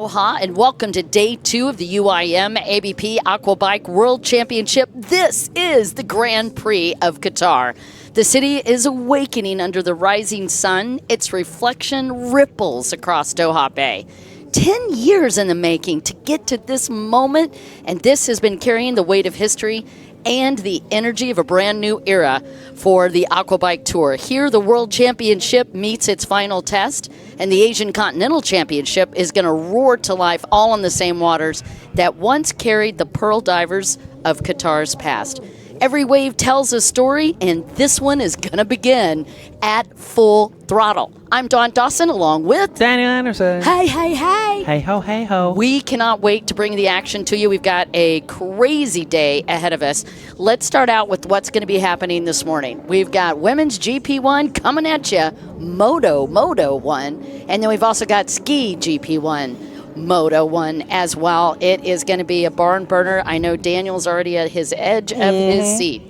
Doha, and welcome to day 2 of the UIM-ABP Aquabike World Championship. This is the Grand Prix of Qatar. The city is awakening under the rising sun. Its reflection ripples across Doha Bay. 10 years in the making to get to this moment, and this has been carrying the weight of history and the energy of a brand new era for the Aquabike Tour. Here, the World Championship meets its final test, and the Asian Continental Championship is going to roar to life all on the same waters that once carried the pearl divers of Qatar's past. Every wave tells a story, and this one is going to begin at full throttle. I'm Dawn Dawson, along with Daniel Anderson. Hey, hey, hey. Hey ho, hey ho. We cannot wait to bring the action to you. We've got a crazy day ahead of us. Let's start out with what's going to be happening this morning. We've got women's GP1 coming at you, Moto 1, and then we've also got ski GP1. Moto 1 as well. It is going to be a barn burner. I know Daniel's already at his edge of his seat.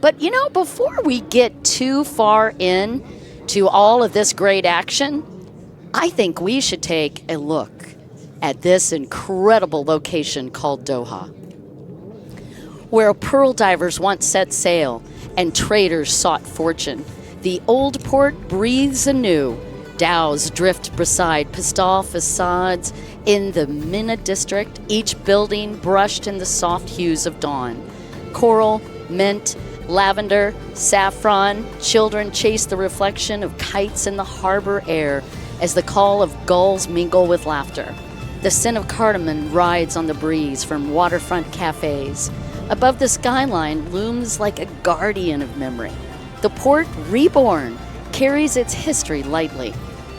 But, you know, before we get too far in to all of this great action, I think we should take a look at this incredible location called Doha, where pearl divers once set sail and traders sought fortune. The old port breathes anew. Dhows drift beside pastel facades in the Mina district, each building brushed in the soft hues of dawn. Coral, mint, lavender, saffron, children chase the reflection of kites in the harbor air as the call of gulls mingle with laughter. The scent of cardamom rides on the breeze from waterfront cafes. Above the skyline looms like a guardian of memory. The port, reborn, carries its history lightly.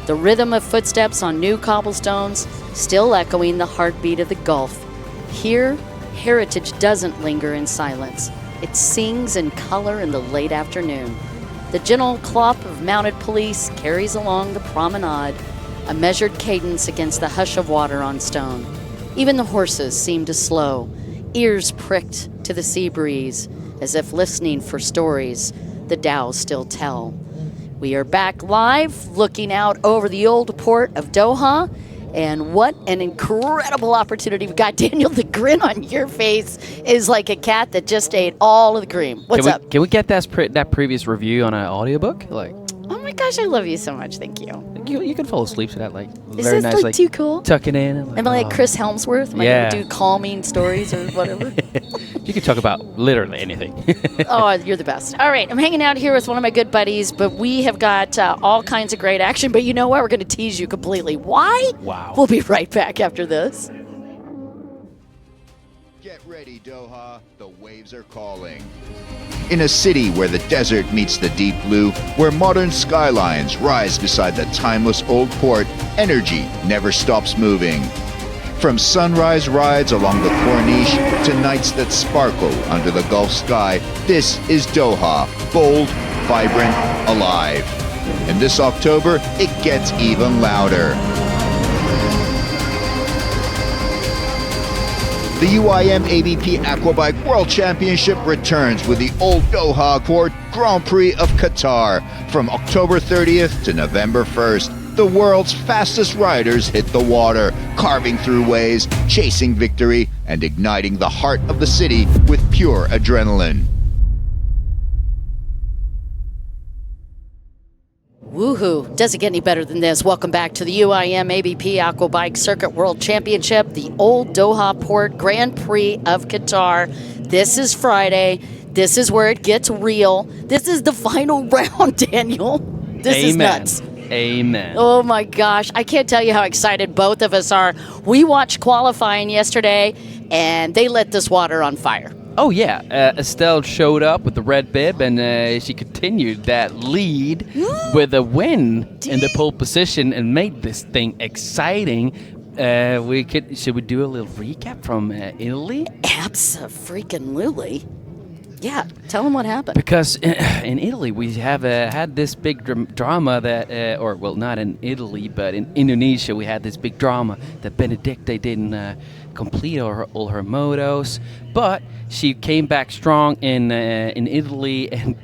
The rhythm of footsteps on new cobblestones still echoing the heartbeat of the Gulf. Here, heritage doesn't linger in silence. It sings in color in the late afternoon. The gentle clop of mounted police carries along the promenade, a measured cadence against the hush of water on stone. Even the horses seem to slow, ears pricked to the sea breeze, as if listening for stories the dhows still tell. We are back live, looking out over the old port of Doha, and what an incredible opportunity we've got. Daniel, the grin on your face is like a cat that just ate all of the cream. What's up? Can we get that previous review on an audiobook? Like, oh my gosh, I love you so much. Thank you. You can fall asleep to that, like, Is very this nice, like too cool? Tuck it in. And Am I like Chris Helmsworth? Am I going to do calming stories or whatever? You can talk about literally anything. Oh, you're the best. All right, I'm hanging out here with one of my good buddies, but we have got all kinds of great action. But you know what? We're going to tease you completely. Why? Wow. We'll be right back after this. Get ready, Doha. The waves are calling. In a city where the desert meets the deep blue, where modern skylines rise beside the timeless old port, energy never stops moving. From sunrise rides along the Corniche to nights that sparkle under the Gulf sky, this is Doha, bold, vibrant, alive. And this October, it gets even louder. The UIM-ABP Aquabike World Championship returns with the Old Doha Port Grand Prix of Qatar from October 30th to November 1st. The world's fastest riders hit the water, carving through waves, chasing victory, and igniting the heart of the city with pure adrenaline. Woohoo. Doesn't get any better than this. Welcome back to the UIM-ABP Aquabike Circuit World Championship, the Old Doha Port Grand Prix of Qatar. This is Friday. This is where it gets real. This is the final round, Daniel. This is nuts. Amen. Oh my gosh. I can't tell you how excited both of us are. We watched qualifying yesterday, and they lit this water on fire. Oh, yeah. Estelle showed up with the red bib, and she continued that lead with a win in the pole position and made this thing exciting. Should we do a little recap from Italy? Abso-freaking-lutely. Yeah, tell them what happened. Because in Italy, we have had this big drama that, not in Italy, but in Indonesia, we had this big drama that Benedicta didn't complete all her motos, but she came back strong in Italy and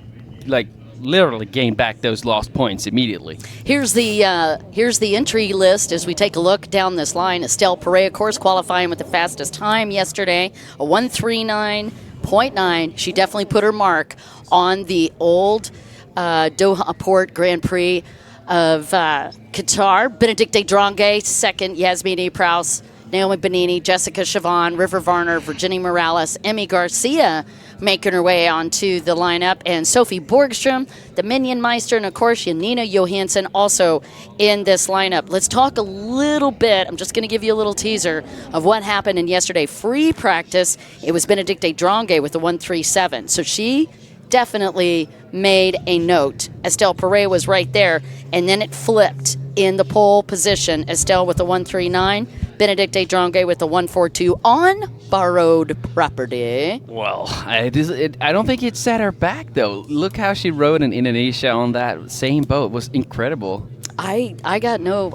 like literally gain back those lost points immediately. Here's the entry list as we take a look down this line. Estelle Perret, of course, qualifying with the fastest time yesterday, a 1:39.9. She definitely put her mark on the old Doha Port Grand Prix of Qatar. Benedicte Drange, second. Yasmini Prouse, Naomi Benini, Jessica Chavon, River Varner, Virginia Morales, Emmy Garcia making her way onto the lineup, and Sophie Borgstrom, the Minion Meister, and of course Janina Johansson also in this lineup. Let's talk a little bit. I'm just going to give you a little teaser of what happened in yesterday. Free practice, it was Benedicte Drange with the 1:37. So she definitely made a note. Estelle Perret was right there, and then it flipped in the pole position. Estelle with the 1:39, Benedicte Drange with the 1:42 on borrowed property. Well, I don't think it set her back, though. Look how she rode in Indonesia on that same boat. It was incredible. I've got no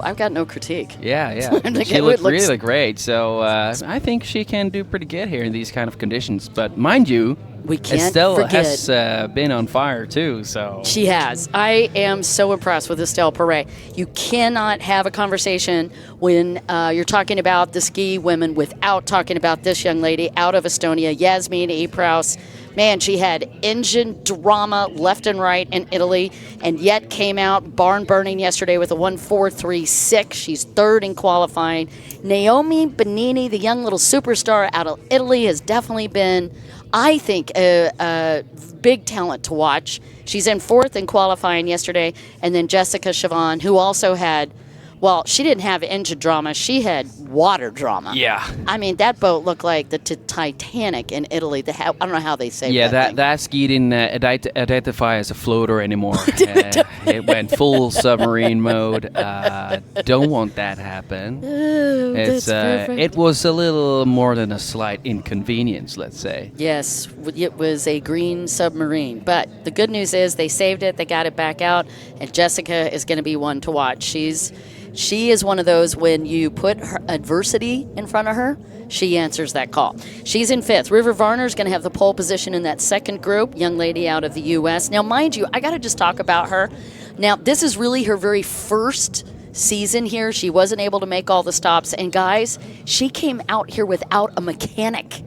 critique. Yeah. She looked really great. So I think she can do pretty good here in these kind of conditions. But mind you, we can't Estelle forget. has been on fire too. So she has. I am so impressed with Estelle Perret. You cannot have a conversation when you're talking about the ski women without talking about this young lady out of Estonia, Yasmin E. Prouse. Man, she had engine drama left and right in Italy, and yet came out barn burning yesterday with a 1:4.36. She's third in qualifying. Naomi Benini, the young little superstar out of Italy, has definitely been, I think, a big talent to watch. She's in fourth in qualifying yesterday, and then Jessica Chavon, who also had, well, she didn't have engine drama. She had water drama. Yeah. I mean, that boat looked like the Titanic in Italy. I don't know how they say that ski didn't identify as a floater anymore. It went full submarine mode. Don't want that to happen. Oh, that's perfect. It was a little more than a slight inconvenience, let's say. Yes, it was a green submarine. But the good news is they saved it. They got it back out. And Jessica is going to be one to watch. She is one of those, when you put her adversity in front of her, she answers that call. She's in fifth. River Varner is going to have the pole position in that second group, young lady out of the U.S. Now, mind you, I got to just talk about her. Now, this is really her very first season here. She wasn't able to make all the stops. And, guys, she came out here without a mechanic,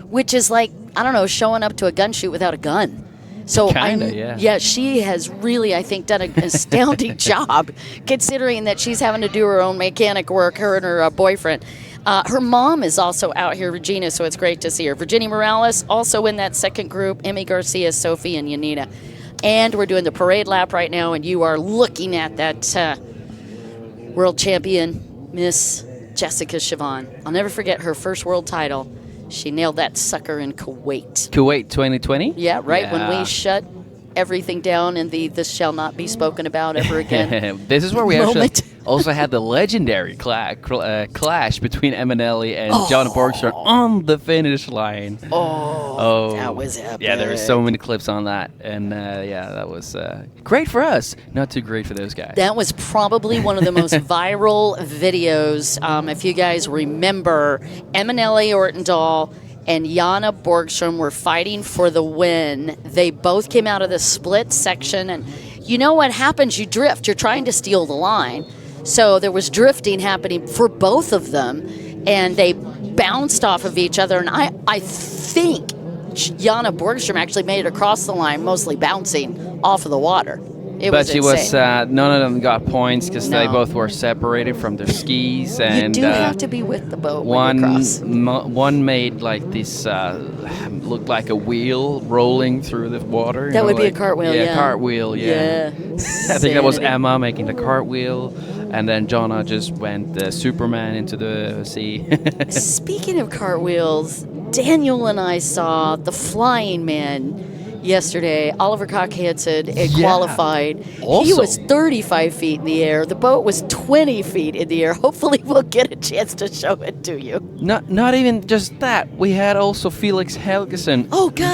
which is like, I don't know, showing up to a gun shoot without a gun. So yeah, she has really, I think, done an astounding job, considering that she's having to do her own mechanic work, her and her boyfriend. Her mom is also out here, Regina, so it's great to see her. Virginia Morales also in that second group, Emmy Garcia, Sophie, and Yanina. And we're doing the parade lap right now, and you are looking at that world champion, Miss Jessica Chavon. I'll never forget her first world title. She nailed that sucker in Kuwait. Kuwait 2020? Yeah, right when we shut everything down in the "this shall not be spoken about ever again." This is where we actually also had the legendary clash between Eminelli and John Borgstrom on the finish line. Oh, that was epic. Yeah, there were so many clips on that. And that was great for us. Not too great for those guys. That was probably one of the most viral videos. If you guys remember, Eminelli Ortendahl and Jana Borgstrom were fighting for the win. They both came out of the split section, and you know what happens? You drift. You're trying to steal the line. So there was drifting happening for both of them, and they bounced off of each other. And I think Jana Borgstrom actually made it across the line, mostly bouncing off of the water. But none of them got points because they both were separated from their skis. And you do have to be with the boat when you cross. One made like this, looked like a wheel rolling through the water. That would be a cartwheel, yeah. Cartwheel, yeah. I think that was Emma making the cartwheel, and then Jonna just went Superman into the sea. Speaking of cartwheels, Daniel and I saw the Flying Man yesterday. Oliver Cock-Hansen qualified. Also. He was 35 feet in the air. The boat was 20 feet in the air. Hopefully we'll get a chance to show it to you. Not even just that. We had also Felix Helgesen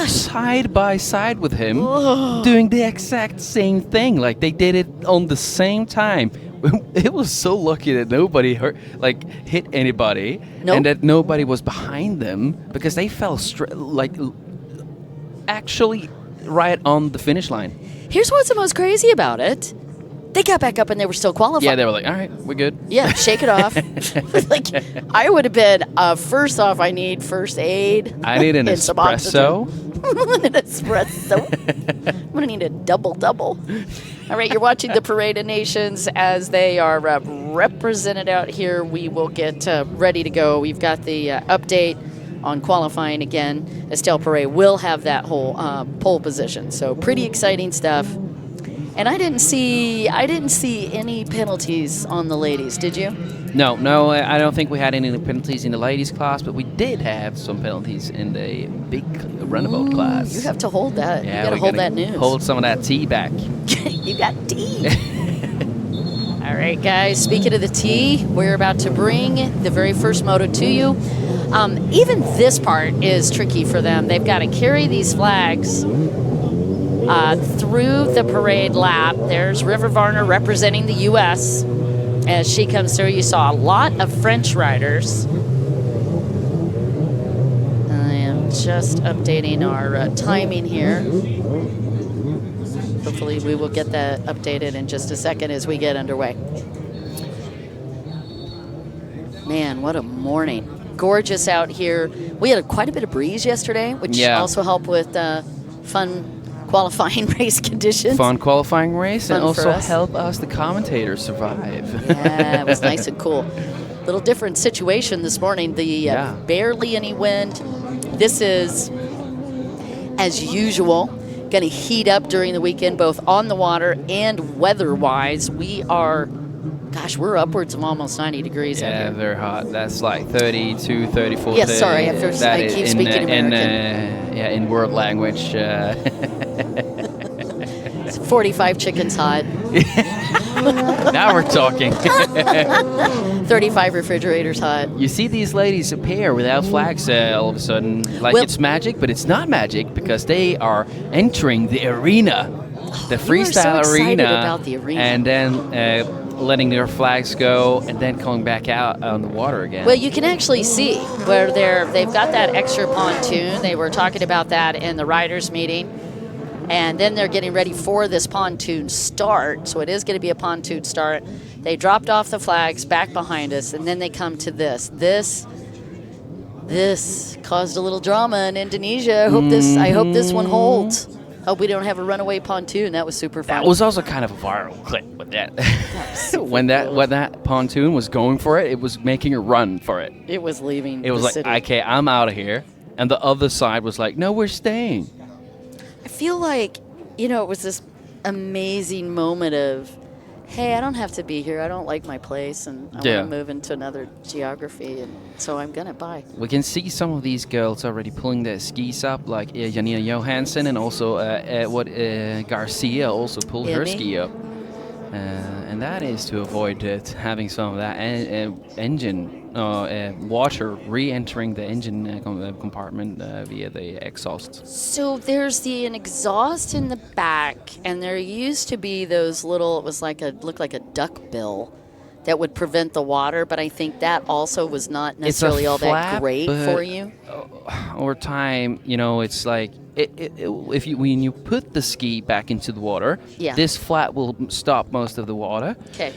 side by side with him doing the exact same thing. Like they did it on the same time. It was so lucky that nobody hit anybody and that nobody was behind them because they fell actually right on the finish line. Here's what's the most crazy about it. They got back up and they were still qualified. Yeah, they were like, all right, we're good. Yeah, shake it off. Like, I would have been, first off, I need first aid. I need an and some espresso. oxygen. An espresso. I'm going to need a double. All right, you're watching the Parade of Nations as they are represented out here. We will get ready to go. We've got the update on qualifying again. Estelle Perret will have that whole pole position. So pretty exciting stuff. And I didn't see any penalties on the ladies. Did you? No, I don't think we had any penalties in the ladies class, but we did have some penalties in the big runabout class. You have to hold that. Yeah, you got to hold that news. Hold some of that tea back. You got tea. All right, guys. Speaking of the tea, we're about to bring the very first moto to you. Even this part is tricky for them. They've got to carry these flags through the parade lap. There's River Varner representing the U.S. as she comes through. You saw a lot of French riders. I am just updating our timing here. Hopefully we will get that updated in just a second as we get underway. Man, what a morning. Gorgeous out here. We had quite a bit of breeze yesterday, which also helped with fun qualifying race conditions. Fun qualifying race, Fun and also us. help us, the commentators, survive. Yeah, it was nice and cool. Little different situation this morning. The barely any wind. This is, as usual, going to heat up during the weekend, both on the water and weather-wise. We are, gosh, we're upwards of almost 90 degrees out Yeah, here. very hot. That's like 32, 34. Yes, sorry, I keep speaking American. In world language. 45 chickens hot. Now we're talking. 35 refrigerators hot. You see these ladies appear without flags all of a sudden, like it's magic, but it's not magic because they are entering the arena, the freestyle so arena, about the arena, and then letting their flags go, and then coming back out on the water again. Well, you can actually see where they've got that extra pontoon. They were talking about that in the riders' meeting. And then they're getting ready for this pontoon start. So it is going to be a pontoon start. They dropped off the flags back behind us, and then they come to this. This caused a little drama in Indonesia. I hope this one holds. Hope we don't have a runaway pontoon. That was super fun. That was also kind of a viral clip with that. when that pontoon was going for it, it was making a run for it. It was leaving. It was the like, city. okay, I'm out of here. And the other side was like, no, we're staying. I feel like, it was this amazing moment of, hey, I don't have to be here. I don't like my place, and I want to move into another geography, and so I'm going to buy. We can see some of these girls already pulling their skis up, like Janina Johansson, and also Garcia also pulled her ski up. And that is to avoid having some of that engine water re-entering the engine compartment via the exhaust. So there's an exhaust in the back, and there used to be those little, looked like a duck bill that would prevent the water, but I think that also was not necessarily all that great for you. Over time, it's like when you put the ski back into the water, this flat will stop most of the water. Okay.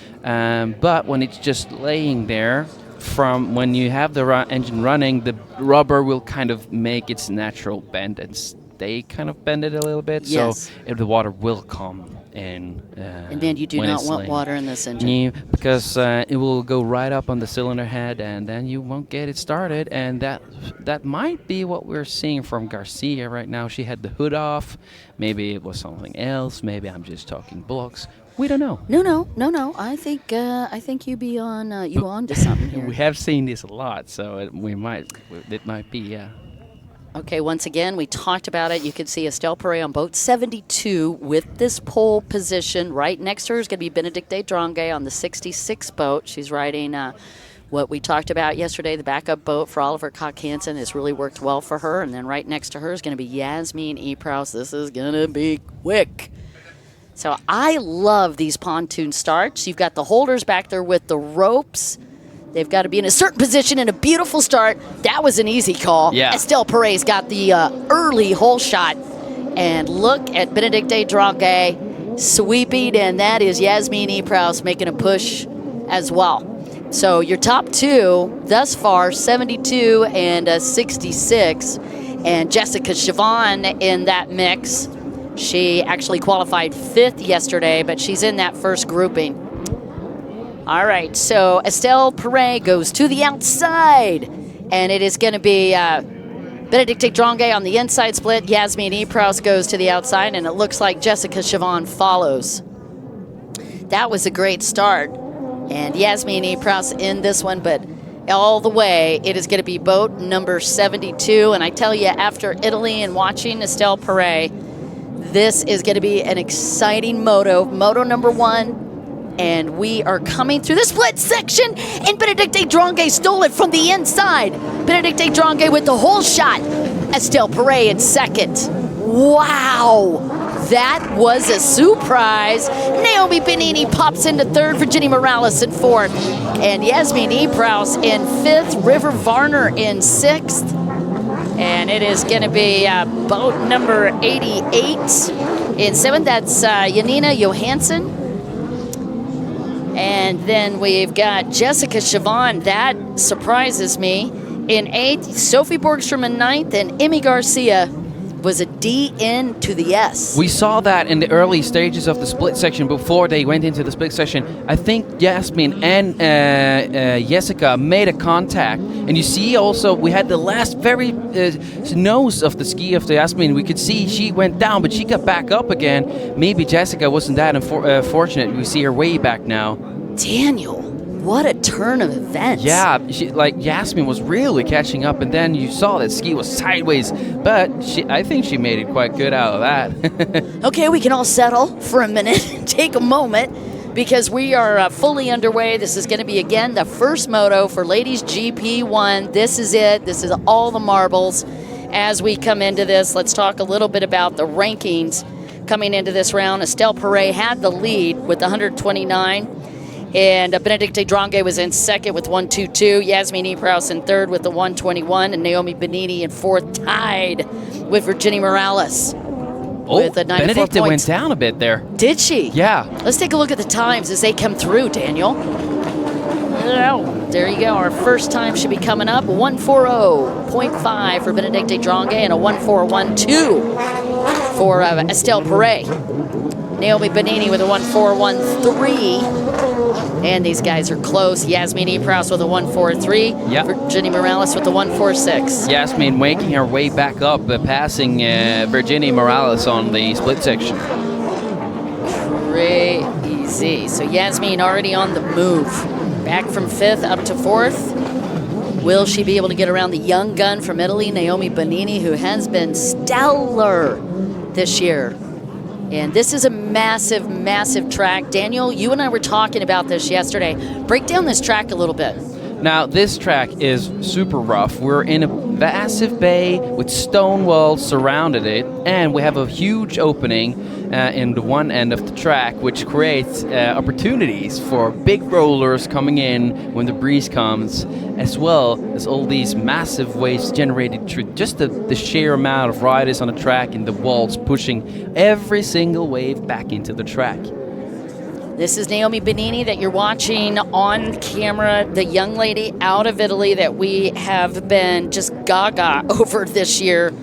But when it's just laying there, from when you have the engine running, the rubber will kind of make its natural bend and stay kind of bended a little bit. Yes. So if the water will come in. And then you do not want water in this engine. Yeah, because it will go right up on the cylinder head, and then you won't get it started. And that might be what we're seeing from Garcia right now. She had the hood off. Maybe it was something else. Maybe I'm just talking blocks. We don't know. No. I think you be on to something here. We have seen this a lot, so it might be, yeah. Okay, once again, we talked about it. You can see Estelle Perret on boat 72 with this pole position. Right next to her is going to be Benedicte Drange on the 66 boat. She's riding what we talked about yesterday, the backup boat for Oliver Koch-Hansen. Has really worked well for her. And then right next to her is going to be Yasmin Epraus. This is going to be quick. So I love these pontoon starts. You've got the holders back there with the ropes. They've got to be in a certain position and a beautiful start. That was an easy call. Yeah. Estelle Perret's got the early hole shot And look at Benedicte Drange sweeping, and that is Yasmin Epraus making a push as well. So your top two thus far, 72 and 66. And Jessica Chavon in that mix. She actually qualified 5th yesterday, but she's in that first grouping. All right, so Estelle Perret goes to the outside, and it is going to be Benedicte Drange on the inside split. Yasmin Epraus goes to the outside, and it looks like Jessica Chavon follows. That was a great start, and Yasmin Epraus in this one, but all the way, it is going to be boat number 72, and I tell you, after Italy and watching Estelle Perret, this is going to be an exciting moto number 1. And we are coming through the split section, and Benedicte Drange stole it from the inside. Benedicte Drange with the whole shot. Estelle Perret in second. Wow, that was a surprise. Naomi Benini pops into third, Virginia Morales in fourth, and Yasmin Epraus in fifth, River Varner in sixth. And it is going to be boat number 88 in seventh. That's Janina Johansson. And then we've got Jessica Chavon. That surprises me. In eighth, Sophie Borgstrom in ninth, and Emmy Garcia was a D-N to the S. We saw that in the early stages of the split section before they went into the split section. I think Yasmin and Jessica made a contact. And you see also, we had the last very nose of the ski of the Yasmin. We could see she went down, but she got back up again. Maybe Jessica wasn't that fortunate. We see her way back now. Daniel, what a turn of events. Yeah, Yasmin was really catching up, and then you saw that ski was sideways, but I think she made it quite good out of that. Okay, we can all settle for a minute, take a moment, because we are fully underway. This is going to be, again, the first moto for Ladies GP1. This is it. This is all the marbles. As we come into this, let's talk a little bit about the rankings coming into this round. Estelle Perret had the lead with 129. And Benedicte Drange was in second with 122. Yasmin Epraus in third with the 121. And Naomi Benini in fourth, tied with Virginia Morales with a 94 Benedicte points. went down a bit there. Did she? Yeah. Let's take a look at the times as they come through, Daniel. Oh, there you go. Our first time should be coming up. 140.5 for Benedicte Drange and a 141.2 for Estelle Perret. Naomi Benini with a 141.3. And these guys are close. Yasmin Epraus with a 143. Yep. Virginia Morales with a 146. Yasmin making her way back up, passing Virginia Morales on the split section. Crazy. So Yasmin already on the move. Back from fifth up to fourth. Will she be able to get around the young gun from Italy, Naomi Benini, who has been stellar this year? And this is a massive, massive track. Daniel, you and I were talking about this yesterday. Break down this track a little bit. Now, this track is super rough. We're in a massive bay with stone walls surrounded it, and we have a huge opening in the one end of the track, which creates opportunities for big rollers coming in when the breeze comes, as well as all these massive waves generated through just the sheer amount of riders on the track and the walls pushing every single wave back into the track. This is Naomi Benini that you're watching on camera, the young lady out of Italy that we have been just gaga over this year.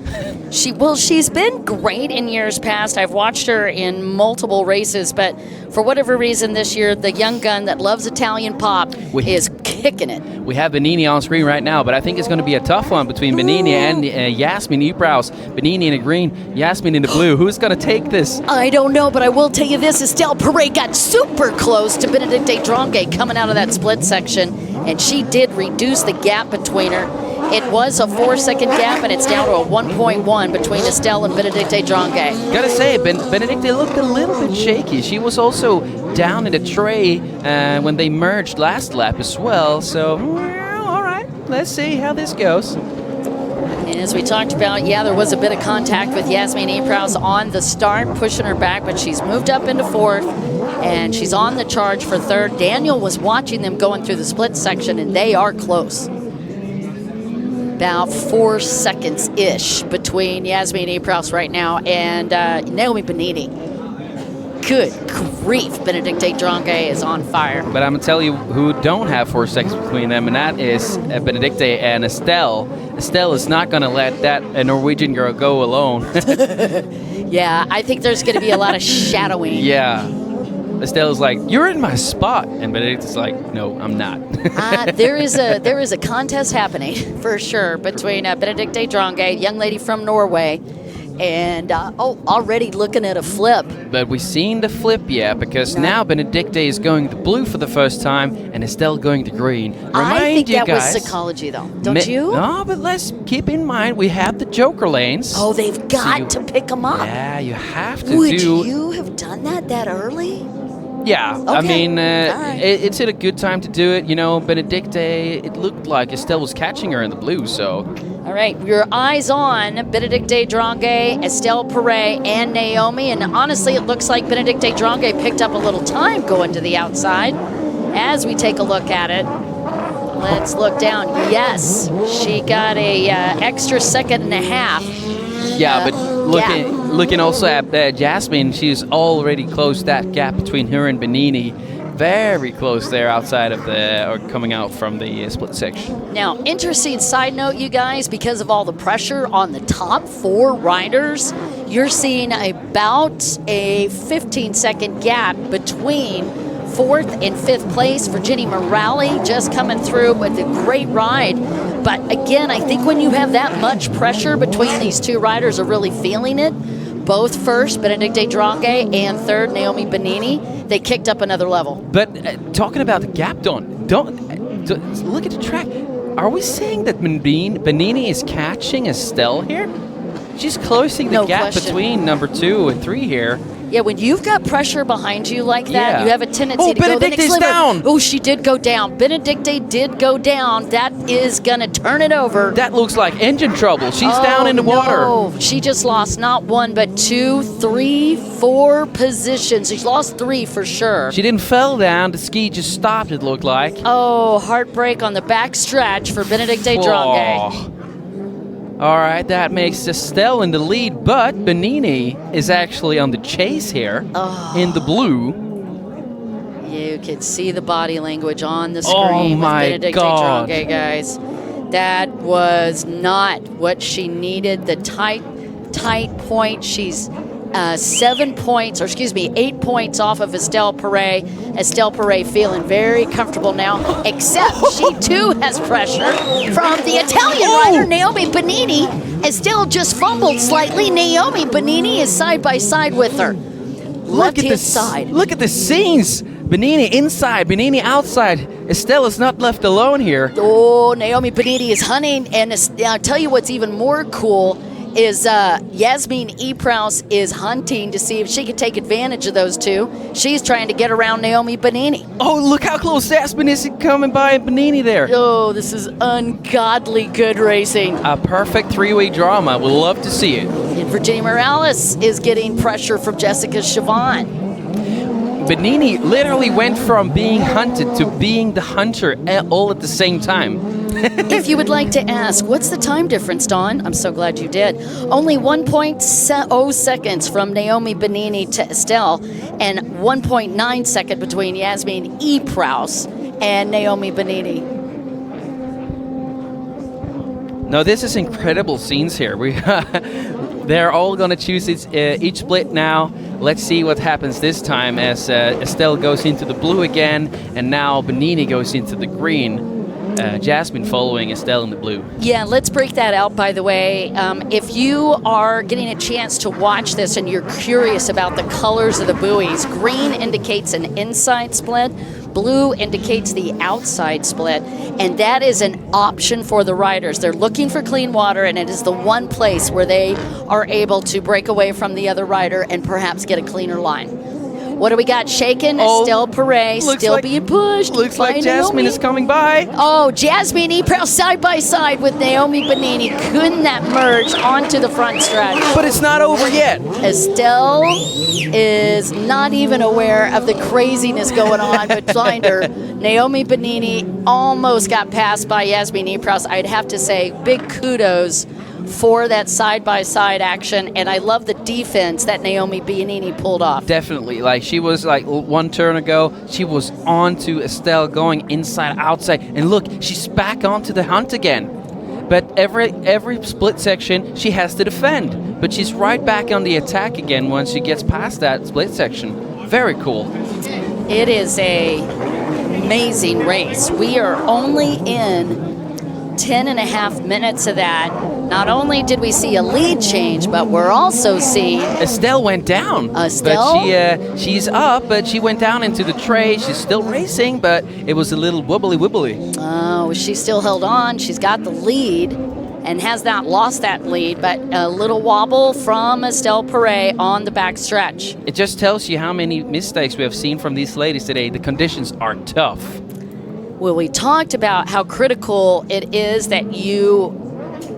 She's been great in years past. I've watched her in multiple races, but for whatever reason this year, the young gun that loves Italian pop is kicking it. We have Benini on screen right now, but I think it's going to be a tough one between Benini and Yasmin Epraus. Benini in the green, Yasmin in the blue. Who's going to take this? I don't know, but I will tell you this. Estelle Perret got super close to Benedicte Drange coming out of that split section, and she did reduce the gap between her. It was a 4-second gap, and it's down to a 1.1 between Estelle and Benedicte Drange. Gotta say, Benedicte looked a little bit shaky. She was also down in the tray when they merged last lap as well. So, all right, let's see how this goes. And as we talked about, yeah, there was a bit of contact with Yasmin Epraus on the start, pushing her back, but she's moved up into fourth, and she's on the charge for third. Daniel was watching them going through the split section, and they are close. about 4 seconds-ish between Yasmin Epraus right now and Naomi Benini. Good grief, Benedicte Drange is on fire. But I'm going to tell you who don't have 4 seconds between them, and that is Benedicte and Estelle. Estelle is not going to let that Norwegian girl go alone. Yeah, I think there's going to be a lot of shadowing. Yeah. Estelle is like, you're in my spot. And Benedicte's like, no, I'm not. There is a contest happening, for sure, between Benedicte Drange, young lady from Norway, and already looking at a flip. But we've seen the flip yet, because now Benedicte is going to blue for the first time, and Estelle going to green. I think you that guys, was psychology, though. Don't you? No, but let's keep in mind we have the Joker lanes. Oh, they've got to pick them up. Yeah, you have to Would do. you have done that early? Yeah, Okay. I mean, right. it's at a good time to do it. You know, Benedicte, it looked like Estelle was catching her in the blue, so. All right, your eyes on Benedicte Drange, Estelle Perret, and Naomi. And honestly, it looks like Benedicte Drange picked up a little time going to the outside. As we take a look at it, let's look down. Yes, she got a extra second and a half. Yeah, but looking also at Jasmine, she's already closed that gap between her and Benini. Very close there outside of or coming out from the split section. Now, interesting side note, you guys, because of all the pressure on the top 4 riders, you're seeing about a 15-second gap between 4th and 5th place. Virginia Morale just coming through with a great ride. But again, I think when you have that much pressure between these 2 riders are really feeling it, both first, Benedicte Drange, and third, Naomi Benini, they kicked up another level. But talking about the gap, don't look at the track. Are we saying that Benini is catching Estelle here? She's closing the gap between number 2 and 3 here. Yeah, when you've got pressure behind you like that, you have a tendency to go the next level. Down. Oh, she did go down. Benedicte did go down. That is going to turn it over. That looks like engine trouble. She's down in the water. No, she just lost not 1, but 2, 3, 4 positions. She's lost 3 for sure. She didn't fall down. The ski just stopped, it looked like. Oh, heartbreak on the back stretch for Benedicte Drange. All right, that makes Estelle in the lead, but Benini is actually on the chase here in the blue. You can see the body language on the screen with Benedicte Drange, guys. That was not what she needed. The tight point. She's 8 points off of Estelle Perret. Estelle Perret feeling very comfortable now, except she too has pressure from the Italian rider, Naomi Benini. Estelle just fumbled slightly. Naomi Benini is side by side with her. Left hand side. Look at the scenes. Benini inside, Benini outside. Estelle is not left alone here. Oh, Naomi Benini is hunting, and I'll tell you what's even more cool is Yasmin Epraus is hunting to see if she can take advantage of those 2. She's trying to get around Naomi Benini. Oh, look how close Yasmin is coming by Benini there. Oh, this is ungodly good racing. A perfect 3-way drama. We'll love to see it. And Virginia Morales is getting pressure from Jessica Chavon. Benini literally went from being hunted to being the hunter all at the same time. If you would like to ask, what's the time difference, Dawn? I'm so glad you did. Only 1.0 seconds from Naomi Benini to Estelle, and 1.9 second between Yasmin Epraus and Naomi Benini. No, this is incredible scenes here. They're all going to choose each split now. Let's see what happens this time as Estelle goes into the blue again, and now Benini goes into the green. Jasmine following Estelle in the blue. Yeah, let's break that out, by the way. If you are getting a chance to watch this and you're curious about the colors of the buoys, green indicates an inside split, blue indicates the outside split, and that is an option for the riders. They're looking for clean water, and it is the one place where they are able to break away from the other rider and perhaps get a cleaner line. What do we got? Shaken, Estelle Perret, still being pushed. Looks like Jasmine is coming by. Oh, Yasmin Epraus side by side with Naomi Benini. Couldn't that merge onto the front stretch? But it's not over yet. Estelle is was not even aware of the craziness going on behind her. Naomi Benini almost got passed by Yasmin Epraus. I'd have to say big kudos for that side-by-side action, and I love the defense that Naomi Benini pulled off. Definitely. Like, she was like one turn ago, she was on to Estelle going inside, outside, and look, she's back onto the hunt again. But every split section, she has to defend. But she's right back on the attack again once she gets past that split section. Very cool. It is a amazing race. We are only in 10 and a half minutes of that. Not only did we see a lead change, but we're also seeing Estelle went down. Estelle? But she's up, but she went down into the tray. She's still racing, but it was a little wobbly. Oh, she still held on. She's got the lead and has not lost that lead, but a little wobble from Estelle Perret on the back stretch. It just tells you how many mistakes we have seen from these ladies today. The conditions are tough. Well, we talked about how critical it is that you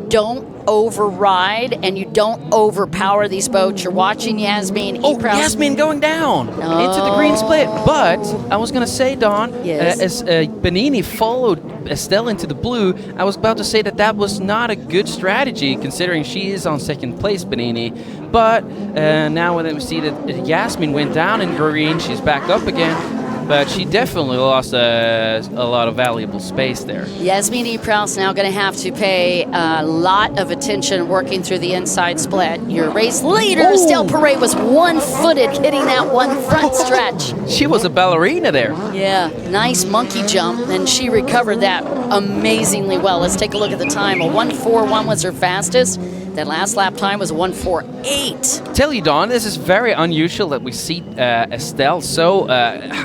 don't override and you don't overpower these boats. You're watching Yasmin Epraus. Yasmin going down into the green split. But I was going to say, Dawn, Yes. as Benini followed Estelle into the blue, I was about to say that was not a good strategy considering she is on second place, Benini. But now when we see that Yasmin went down in green, she's back up again. But she definitely lost a lot of valuable space there. Yasmin Epraus now going to have to pay a lot of attention working through the inside split. Your race leader, Estelle Perret, was one-footed hitting that one front stretch. She was a ballerina there. Yeah, nice monkey jump, and she recovered that amazingly well. Let's take a look at the time. A 1:41 was her fastest. That last lap time was a 1:48. Tell you, Dawn, this is very unusual that we see Estelle so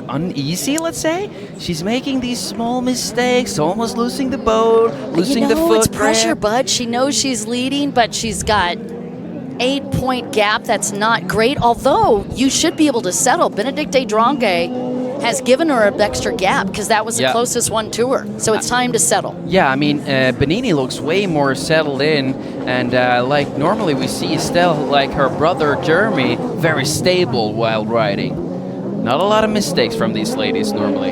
uneasy, let's say. She's making these small mistakes, almost losing the boat, losing the foot. It's pressure, bud. She knows she's leading, but she's got 8-point gap. That's not great, although you should be able to settle. Benedicte Drongue has given her an extra gap because that was the closest one to her. So it's time to settle. Yeah, I mean, Benini looks way more settled in, and like normally we see Estelle, like her brother Jeremy, very stable while riding. Not a lot of mistakes from these ladies normally.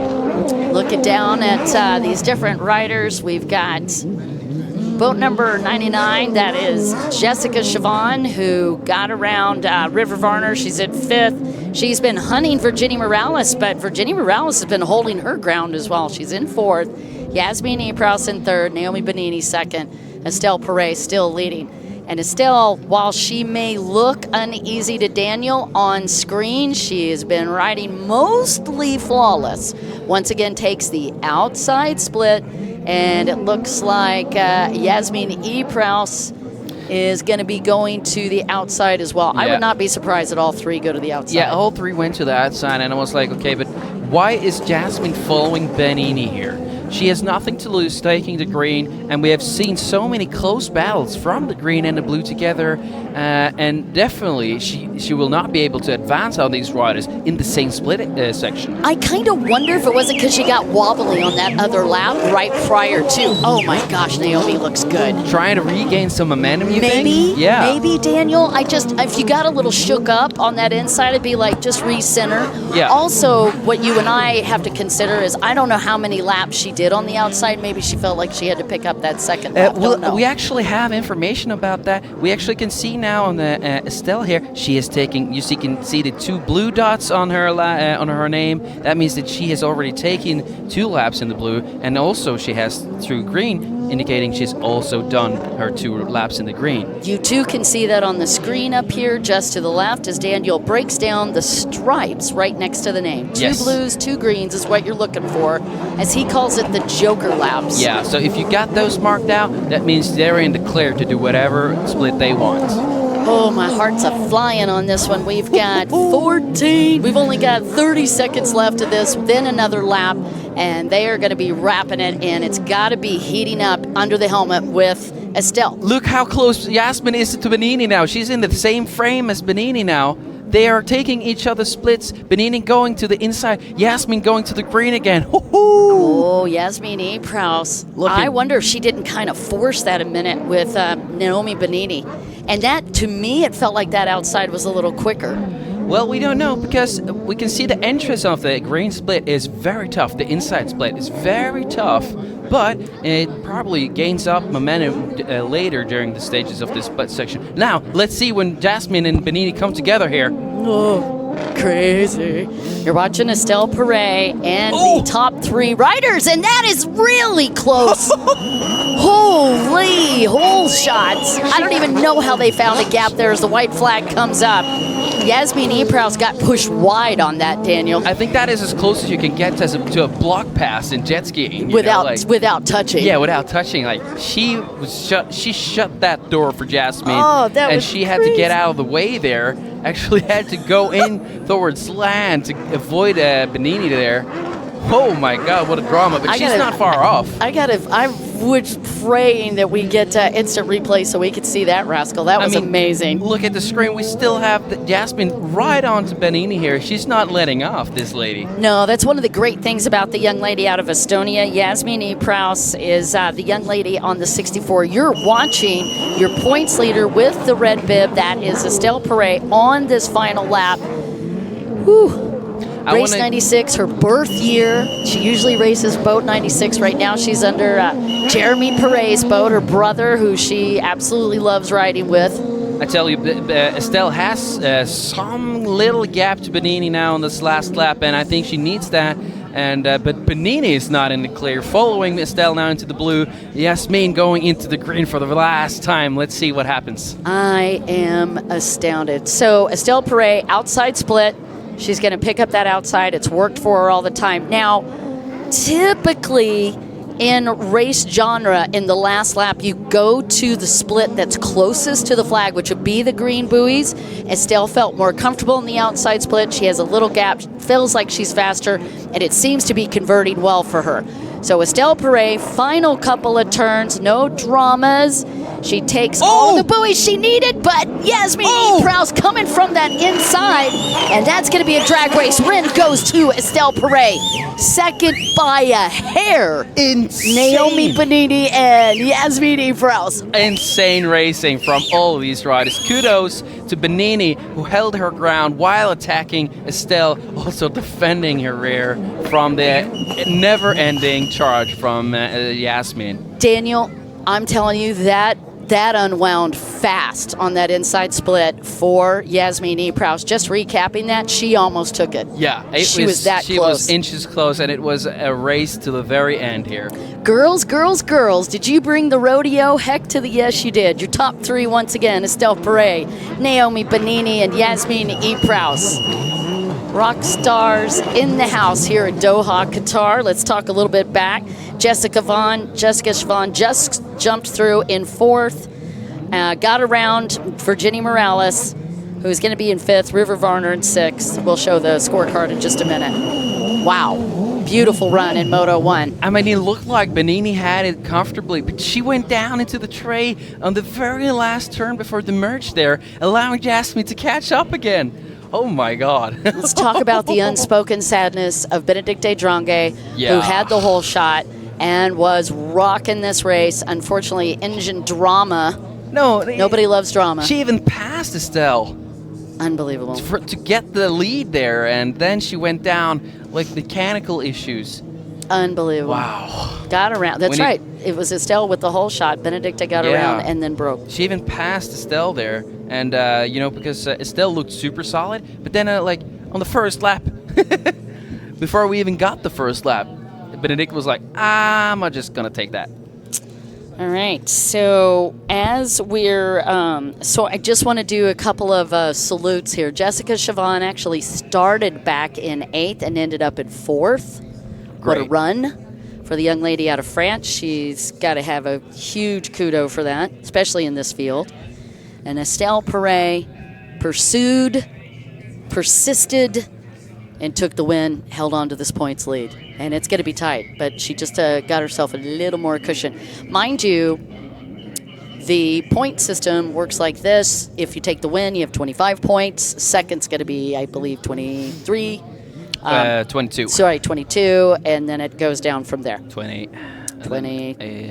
Looking down at these different riders, we've got boat number 99, that is Jessica Chavon, who got around River Varner. She's at 5th. She's been hunting Virginia Morales, but Virginia Morales has been holding her ground as well. She's in 4th. Yasmin Epraus in 3rd. Naomi Benini 2nd. Estelle Perret still leading. And Estelle, while she may look uneasy to Daniel on screen, she has been riding mostly flawless. Once again, takes the outside split, and it looks like Yasmin Epraus is going to be going to the outside as well. I would not be surprised that all three go to the outside. Yeah, all three went to the outside, and I was like, okay, but why is Jasmine following Benini here? She has nothing to lose taking the green, and we have seen so many close battles from the green and the blue together, and definitely she will not be able to advance on these riders in the same split section. I kind of wonder if it wasn't because she got wobbly on that other lap right prior to. Oh my gosh, Naomi looks good. Trying to regain some momentum, you Maybe, think? Yeah. maybe, Daniel. If you got a little shook up on that inside, it'd be like, just recenter. Yeah. Also, what you and I have to consider is, I don't know how many laps she did on the outside. Maybe she felt like she had to pick up that second lap. We actually have information about that. We actually can see now on the Estelle here, she is taking, you can see the 2 blue dots on her name. That means that she has already taken 2 laps in the blue, and also she has through green, indicating she's also done her 2 laps in the green. You too can see that on the screen up here just to the left as Daniel breaks down the stripes right next to the name. 2 blues, 2 greens is what you're looking for, as he calls it the Joker laps. Yeah, so if you got those marked out, that means they're in the clear to do whatever split they want. Oh, my heart's a-flying on this one. We've got 14. We've only got 30 seconds left of this, then another lap, and they are going to be wrapping it in. It's got to be heating up under the helmet with Estelle. Look how close Yasmin is to Benini now. She's in the same frame as Benini now. They are taking each other's splits. Benini going to the inside. Yasmin going to the green again. Oh, Yasmin Epraus. I wonder if she didn't kind of force that a minute with Naomi Benini. And that, to me, it felt like that outside was a little quicker. Well, we don't know because we can see the entrance of the green split is very tough. The inside split is very tough, but it probably gains up momentum later during the stages of this split section. Now, let's see when Jasmine and Benini come together here. Oh, crazy. You're watching Estelle Perret and the top 3 riders, and that is really close. Holy hole shots. I don't even know how they found a gap there as the white flag comes up. Yasmin Epraus got pushed wide on that, Daniel. I think that is as close as you can get to a block pass in jet skiing. Without touching. Yeah, without touching. Like she shut that door for Jasmine. Oh, that was she had crazy. to get out of the way there. Actually had to go in towards land to avoid Benini there. Oh my God, what a drama! But she's not far off. I was praying that we get instant replay so we could see that rascal. That was amazing. Look at the screen. We still have Jasmine right on to Benini here. She's not letting off, this lady. No, that's one of the great things about the young lady out of Estonia. Yasmin Epraus is the young lady on the 64. You're watching your points leader with the red bib. That is Estelle Perret on this final lap. Whew. Race 96, her birth year. She usually races boat 96. Right now she's under Jeremy Perret's boat, her brother, who she absolutely loves riding with. I tell you, Estelle has some little gap to Benini now on this last lap, and I think she needs that. And but Benini is not in the clear. Following Estelle now into the blue. Yasmin going into the green for the last time. Let's see what happens. I am astounded. So Estelle Perret, outside split. She's going to pick up that outside. It's worked for her all the time. Now, typically in race genre, in the last lap, you go to the split that's closest to the flag, which would be the green buoys. Estelle felt more comfortable in the outside split. She has a little gap, feels like she's faster, and it seems to be converting well for her. So Estelle Perret, final couple of turns, no dramas. She takes all the buoys she needed, but Yasmin Epraus coming from that inside, and that's going to be a drag race. Win goes to Estelle Perret. Second by a hair. Insane. Naomi Benini and Yasmin Epraus. Insane racing from all of these riders. Kudos to Benini, who held her ground while attacking Estelle, also defending her rear from the never-ending charge from Yasmin. Daniel, I'm telling you that unwound fast on that inside split for Yasmin Epraus. Just recapping that, she almost took it. Yeah, she was that she close. Was inches close, and it was a race to the very end here. Girls, did you bring the rodeo? Heck to the yes, you did. Your top 3 once again, Estelle Perret, Naomi Benini, and Yasmin Epraus. Rock stars in the house here at Doha, Qatar. Let's talk a little bit back. Jessica Siobhan just jumped through in 4th, got around Virginia Morales, who's going to be in 5th, River Varner in 6th. We'll show the scorecard in just a minute. Wow, beautiful run in Moto 1. I mean, it looked like Benini had it comfortably, but she went down into the tray on the very last turn before the merge there, allowing Jasmine to catch up again. Oh my God. Let's talk about the unspoken sadness of Benedicte Drange, who had the whole shot and was rocking this race. Unfortunately, engine drama. Nobody loves drama. She even passed Estelle. Unbelievable. To get the lead there, and then she went down like mechanical issues. Unbelievable. Wow. Got around. That's right. It was Estelle with the whole shot. Benedicte got around and then broke. She even passed Estelle there. And, because Estelle looked super solid. But then, on the first lap, before we even got the first lap, Benedict was like, I'm just going to take that. All right. So as we're, I just want to do a couple of salutes here. Jessica Siobhan actually started back in 8th and ended up in 4th. What a run for the young lady out of France. She's got to have a huge kudo for that, especially in this field. And Estelle Perret pursued, persisted, and took the win, held on to this points lead. And it's going to be tight, but she just got herself a little more cushion. Mind you, the point system works like this. If you take the win, you have 25 points. Second's going to be, I believe, 23. 22. Sorry, 22, and then it goes down from there. 28. 20,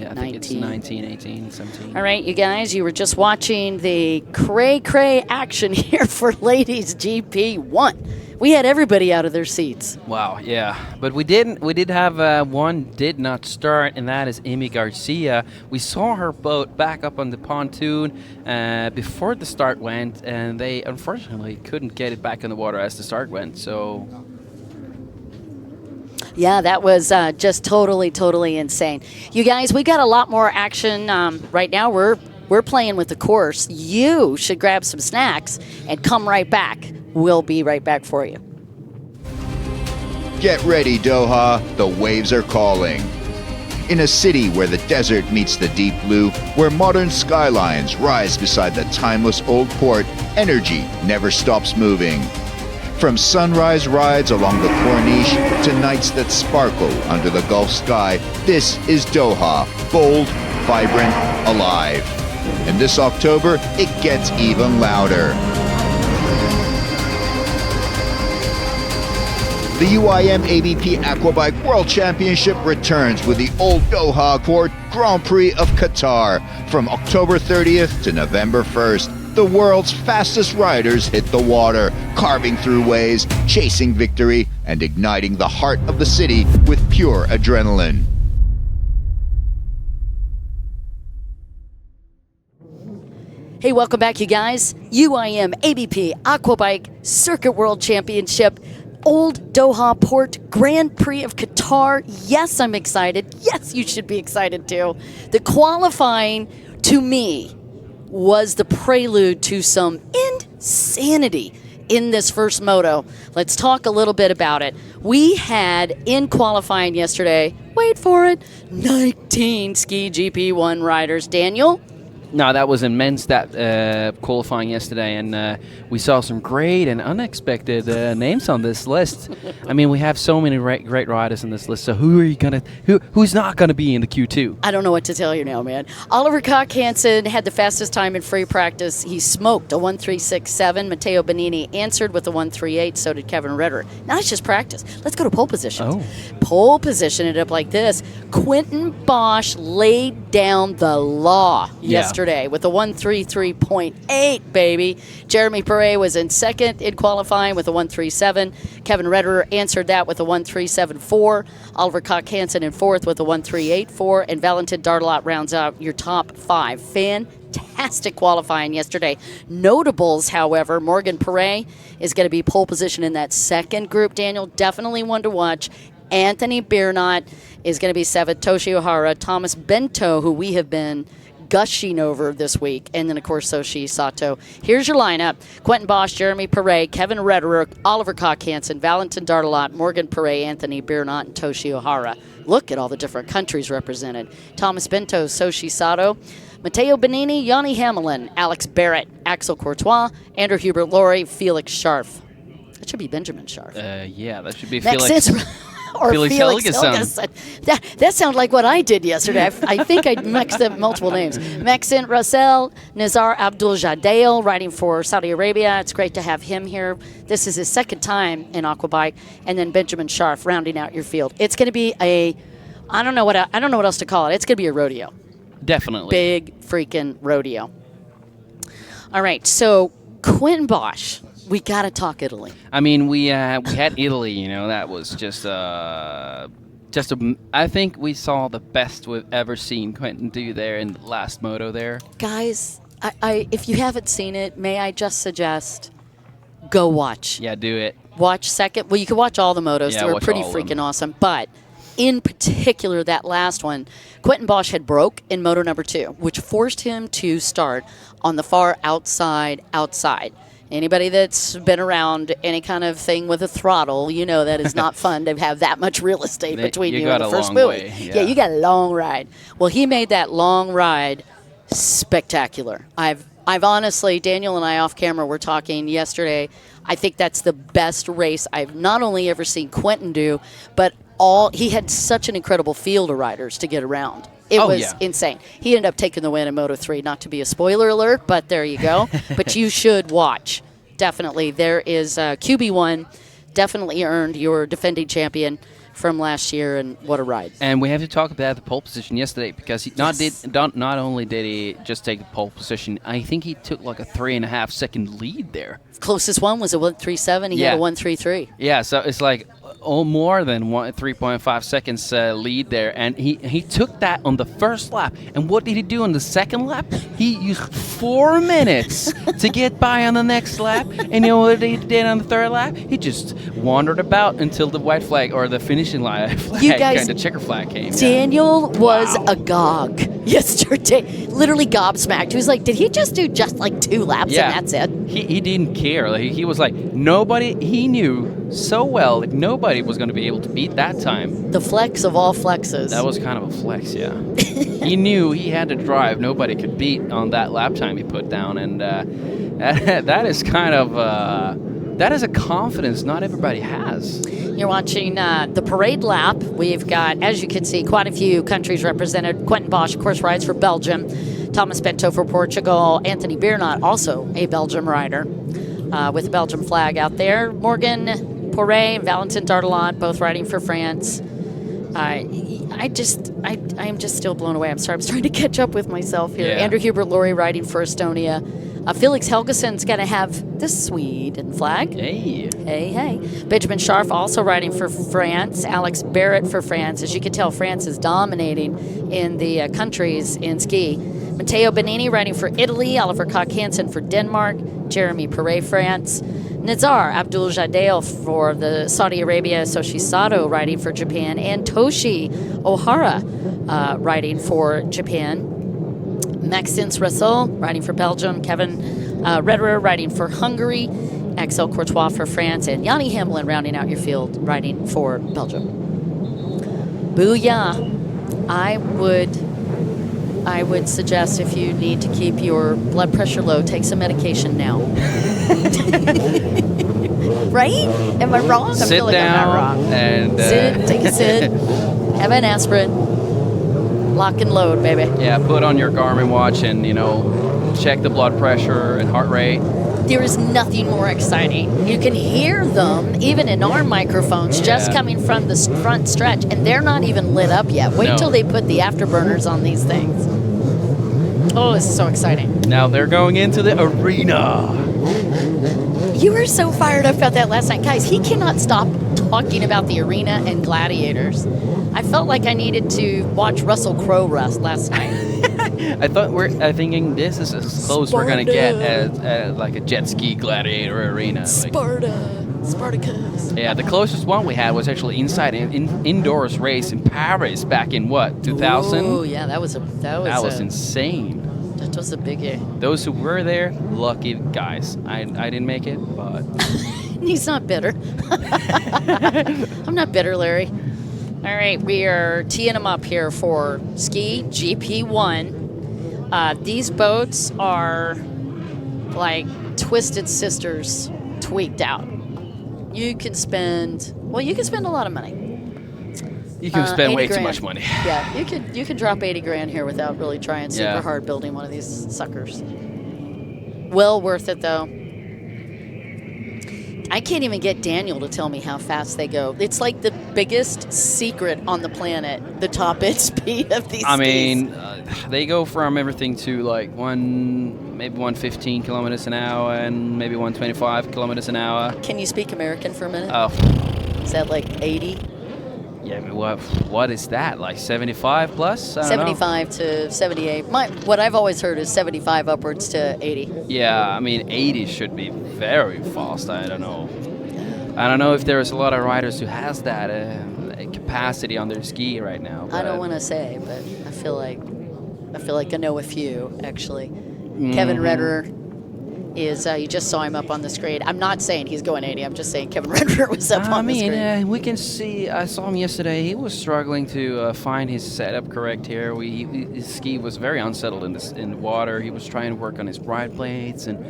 I think it's 19, 18, 17. All right, you guys, you were just watching the cray-cray action here for ladies GP1. We had everybody out of their seats. Wow, yeah. But we did have one did not start, and that is Amy Garcia. We saw her boat back up on the pontoon before the start went, and they unfortunately couldn't get it back in the water as the start went, so... Yeah, that was just totally insane. You guys, we got a lot more action right now. We're playing with the course. You should grab some snacks and come right back. We'll be right back for you. Get ready, Doha. The waves are calling. In a city where the desert meets the deep blue, where modern skylines rise beside the timeless old port, energy never stops moving. From sunrise rides along the Corniche to nights that sparkle under the Gulf sky, this is Doha, bold, vibrant, alive. And this October, it gets even louder. The UIM-ABP Aquabike World Championship returns with the Old Doha Port Grand Prix of Qatar from October 30th to November 1st. The world's fastest riders hit the water, carving through waves, chasing victory, and igniting the heart of the city with pure adrenaline. Hey, welcome back, you guys. UIM-ABP Aquabike Circuit World Championship, Old Doha Port Grand Prix of Qatar. Yes, I'm excited. Yes, you should be excited too. The qualifying, to me, was the prelude to some insanity in this first moto. Let's talk a little bit about it. We had in qualifying yesterday, wait for it, 19 ski GP1 riders. Daniel? No, that was in men's qualifying yesterday, and we saw some great and unexpected names on this list. I mean, we have so many great riders on this list. So who's not gonna be in the Q2? I don't know what to tell you now, man. Oliver Koch-Hansen had the fastest time in free practice. He smoked a 1:3.67. Matteo Bonini answered with a 1:3.8. So did Kevin Ritter. Now it's just practice. Let's go to pole position. Oh. Pole position ended up like this. Quentin Bosch laid down the law yesterday with a 1:33.8, baby. Jeremy Perret was in second in qualifying with a 1:37. Kevin Ritter answered that with a 1:3.74. Oliver Koch-Hansen in fourth with a 1:3.84. And Valentin Dardelot rounds out your top five. Fantastic qualifying yesterday. Notables, however, Morgan Perret is going to be pole position in that second group. Daniel, definitely one to watch. Anthony Biernot is going to be seventh. Toshi Ohara, Thomas Bento, who we have been gushing over this week, and then, of course, Soshi Sato. Here's your lineup. Quentin Bosch, Jeremy Perret, Kevin Ritter, Oliver Koch-Hansen, Valentin Dardelot, Morgan Perret, Anthony Biernot, and Toshi Ohara. Look at all the different countries represented. Thomas Bento, Soshi Sato, Matteo Bonini, Yanni Hamelin, Alex Barrett, Axel Courtois, Andrew Hubert-Laurie, Felix Scharf. That should be Benjamin Scharf. Yeah, that should be Felix. Or Felix Helgeson. That sounds like what I did yesterday. I think I mixed up multiple names. Maxine Russell, Nizar Abdul Jadale, riding for Saudi Arabia. It's great to have him here. This is his second time in Aquabike. And then Benjamin Scharf rounding out your field. It's going to be I don't know what else to call it. It's going to be a rodeo. Definitely. Big freaking rodeo. All right, so Quentin Bosch. We got to talk Italy. I mean, we had Italy, you know, that was I think we saw the best we've ever seen Quentin do there in the last moto there. Guys, I if you haven't seen it, may I just suggest go watch. Yeah, do it. Watch second. Well, you can watch all the motos. Yeah, they were pretty freaking awesome. But in particular, that last one, Quentin Bosch had broke in moto number 2, which forced him to start on the far outside. Anybody that's been around any kind of thing with a throttle, you know that is not fun to have that much real estate between you and the first buoy. Yeah, you got a long ride. Well, he made that long ride spectacular. I've honestly, Daniel and I off camera were talking yesterday, I think that's the best race I've not only ever seen Quentin do, but he had such an incredible field of riders to get around. It was insane. He ended up taking the win in Moto 3. Not to be a spoiler alert, but there you go. But you should watch. Definitely. There is QB1. Definitely earned your defending champion from last year, and what a ride. And we have to talk about the pole position yesterday, because he not only did he just take the pole position, I think he took like a 3.5 second lead there. Closest one was a 1:37. He had a 1:33. Yeah, so it's like more than 3.5 seconds lead there, and he took that on the first lap. And what did he do on the second lap? He used 4 minutes to get by on the next lap, and you know what he did on the third lap? He just wandered about until the white flag, or the finishing line flag, You guys, the checker flag came. Daniel was agog yesterday, literally gobsmacked. He was like, did he just do like 2 laps and that's it? He didn't care. Like, he was like, he knew so well that nobody was going to be able to beat that time. The flex of all flexes. That was kind of a flex, yeah. He knew he had to drive nobody could beat on that lap time he put down, and that is kind of that is a confidence not everybody has. You're watching the parade lap. We've got, as you can see, quite a few countries represented. Quentin Bosch, of course, rides for Belgium. Thomas Bento for Portugal. Anthony Biernat, also a Belgium rider, with the Belgium flag out there. Morgan Poré and Valentin Dardelant, both riding for France. I am just still blown away. I'm sorry, I'm trying to catch up with myself here. Yeah. Andrew Hubert-Laurie riding for Estonia. Felix Helgeson's going to have the Sweden flag. Hey. Benjamin Scharf also riding for France. Alex Barrett for France. As you can tell, France is dominating in the countries in ski. Matteo Benini riding for Italy. Oliver Koch-Hansen for Denmark. Jeremy Perret, France. Nizar Abdul Jadel for the Saudi Arabia. Soshi Sato riding for Japan. And Toshi Ohara riding for Japan. Maxence Rassol riding for Belgium. Kevin Rederer riding for Hungary. Axel Courtois for France. And Yanni Hamlin rounding out your field riding for Belgium. Booyah. I would suggest, if you need to keep your blood pressure low, take some medication now. Right? Am I wrong? Sit I feel like down I'm not wrong. and Take a sit. Have an aspirin. Lock and load, baby. Yeah, put on your Garmin watch and, check the blood pressure and heart rate. There is nothing more exciting. You can hear them, even in our microphones, just coming from the front stretch, and they're not even lit up yet. Wait till they put the afterburners on these things. Oh, this is so exciting. Now they're going into the arena. You were so fired up about that last night. Guys, he cannot stop talking about the arena and gladiators. I felt like I needed to watch Russell Crowe last night. I'm thinking this is as close we're gonna get as like a jet ski gladiator arena. Spartacus. Yeah, the closest one we had was actually inside indoors race in Paris back in 2000. Oh yeah, that was insane. That was a biggie. Those who were there, lucky guys. I didn't make it, but he's not bitter. I'm not bitter, Larry. All right, we are teeing them up here for Ski GP1. These boats are like twisted sisters tweaked out. You can spend a lot of money. you can spend way $80,000. too much money. Yeah, you could drop $80,000 here without really trying super hard building one of these suckers. Well worth it though. I can't even get Daniel to tell me how fast they go. It's like the biggest secret on the planet, the top end speed of these skis. I mean, they go from everything to like maybe 115 kilometers an hour and maybe 125 kilometers an hour. Can you speak American for a minute? Is that like 80? Yeah, but what is that? Like 75 plus? I don't 75 know. to 78. What I've always heard is 75 upwards to 80. Yeah, I mean 80 should be very fast. I don't know if there's a lot of riders who has that capacity on their ski right now. I don't want to say, but I feel like I know a few actually. Kevin Rederer is you just saw him up on the screen. I'm not saying he's going 80. I'm just saying Kevin Rederer was up on the screen. We can see. I saw him yesterday. He was struggling to find his setup correct here. His ski was very unsettled in the water. He was trying to work on his ride blades and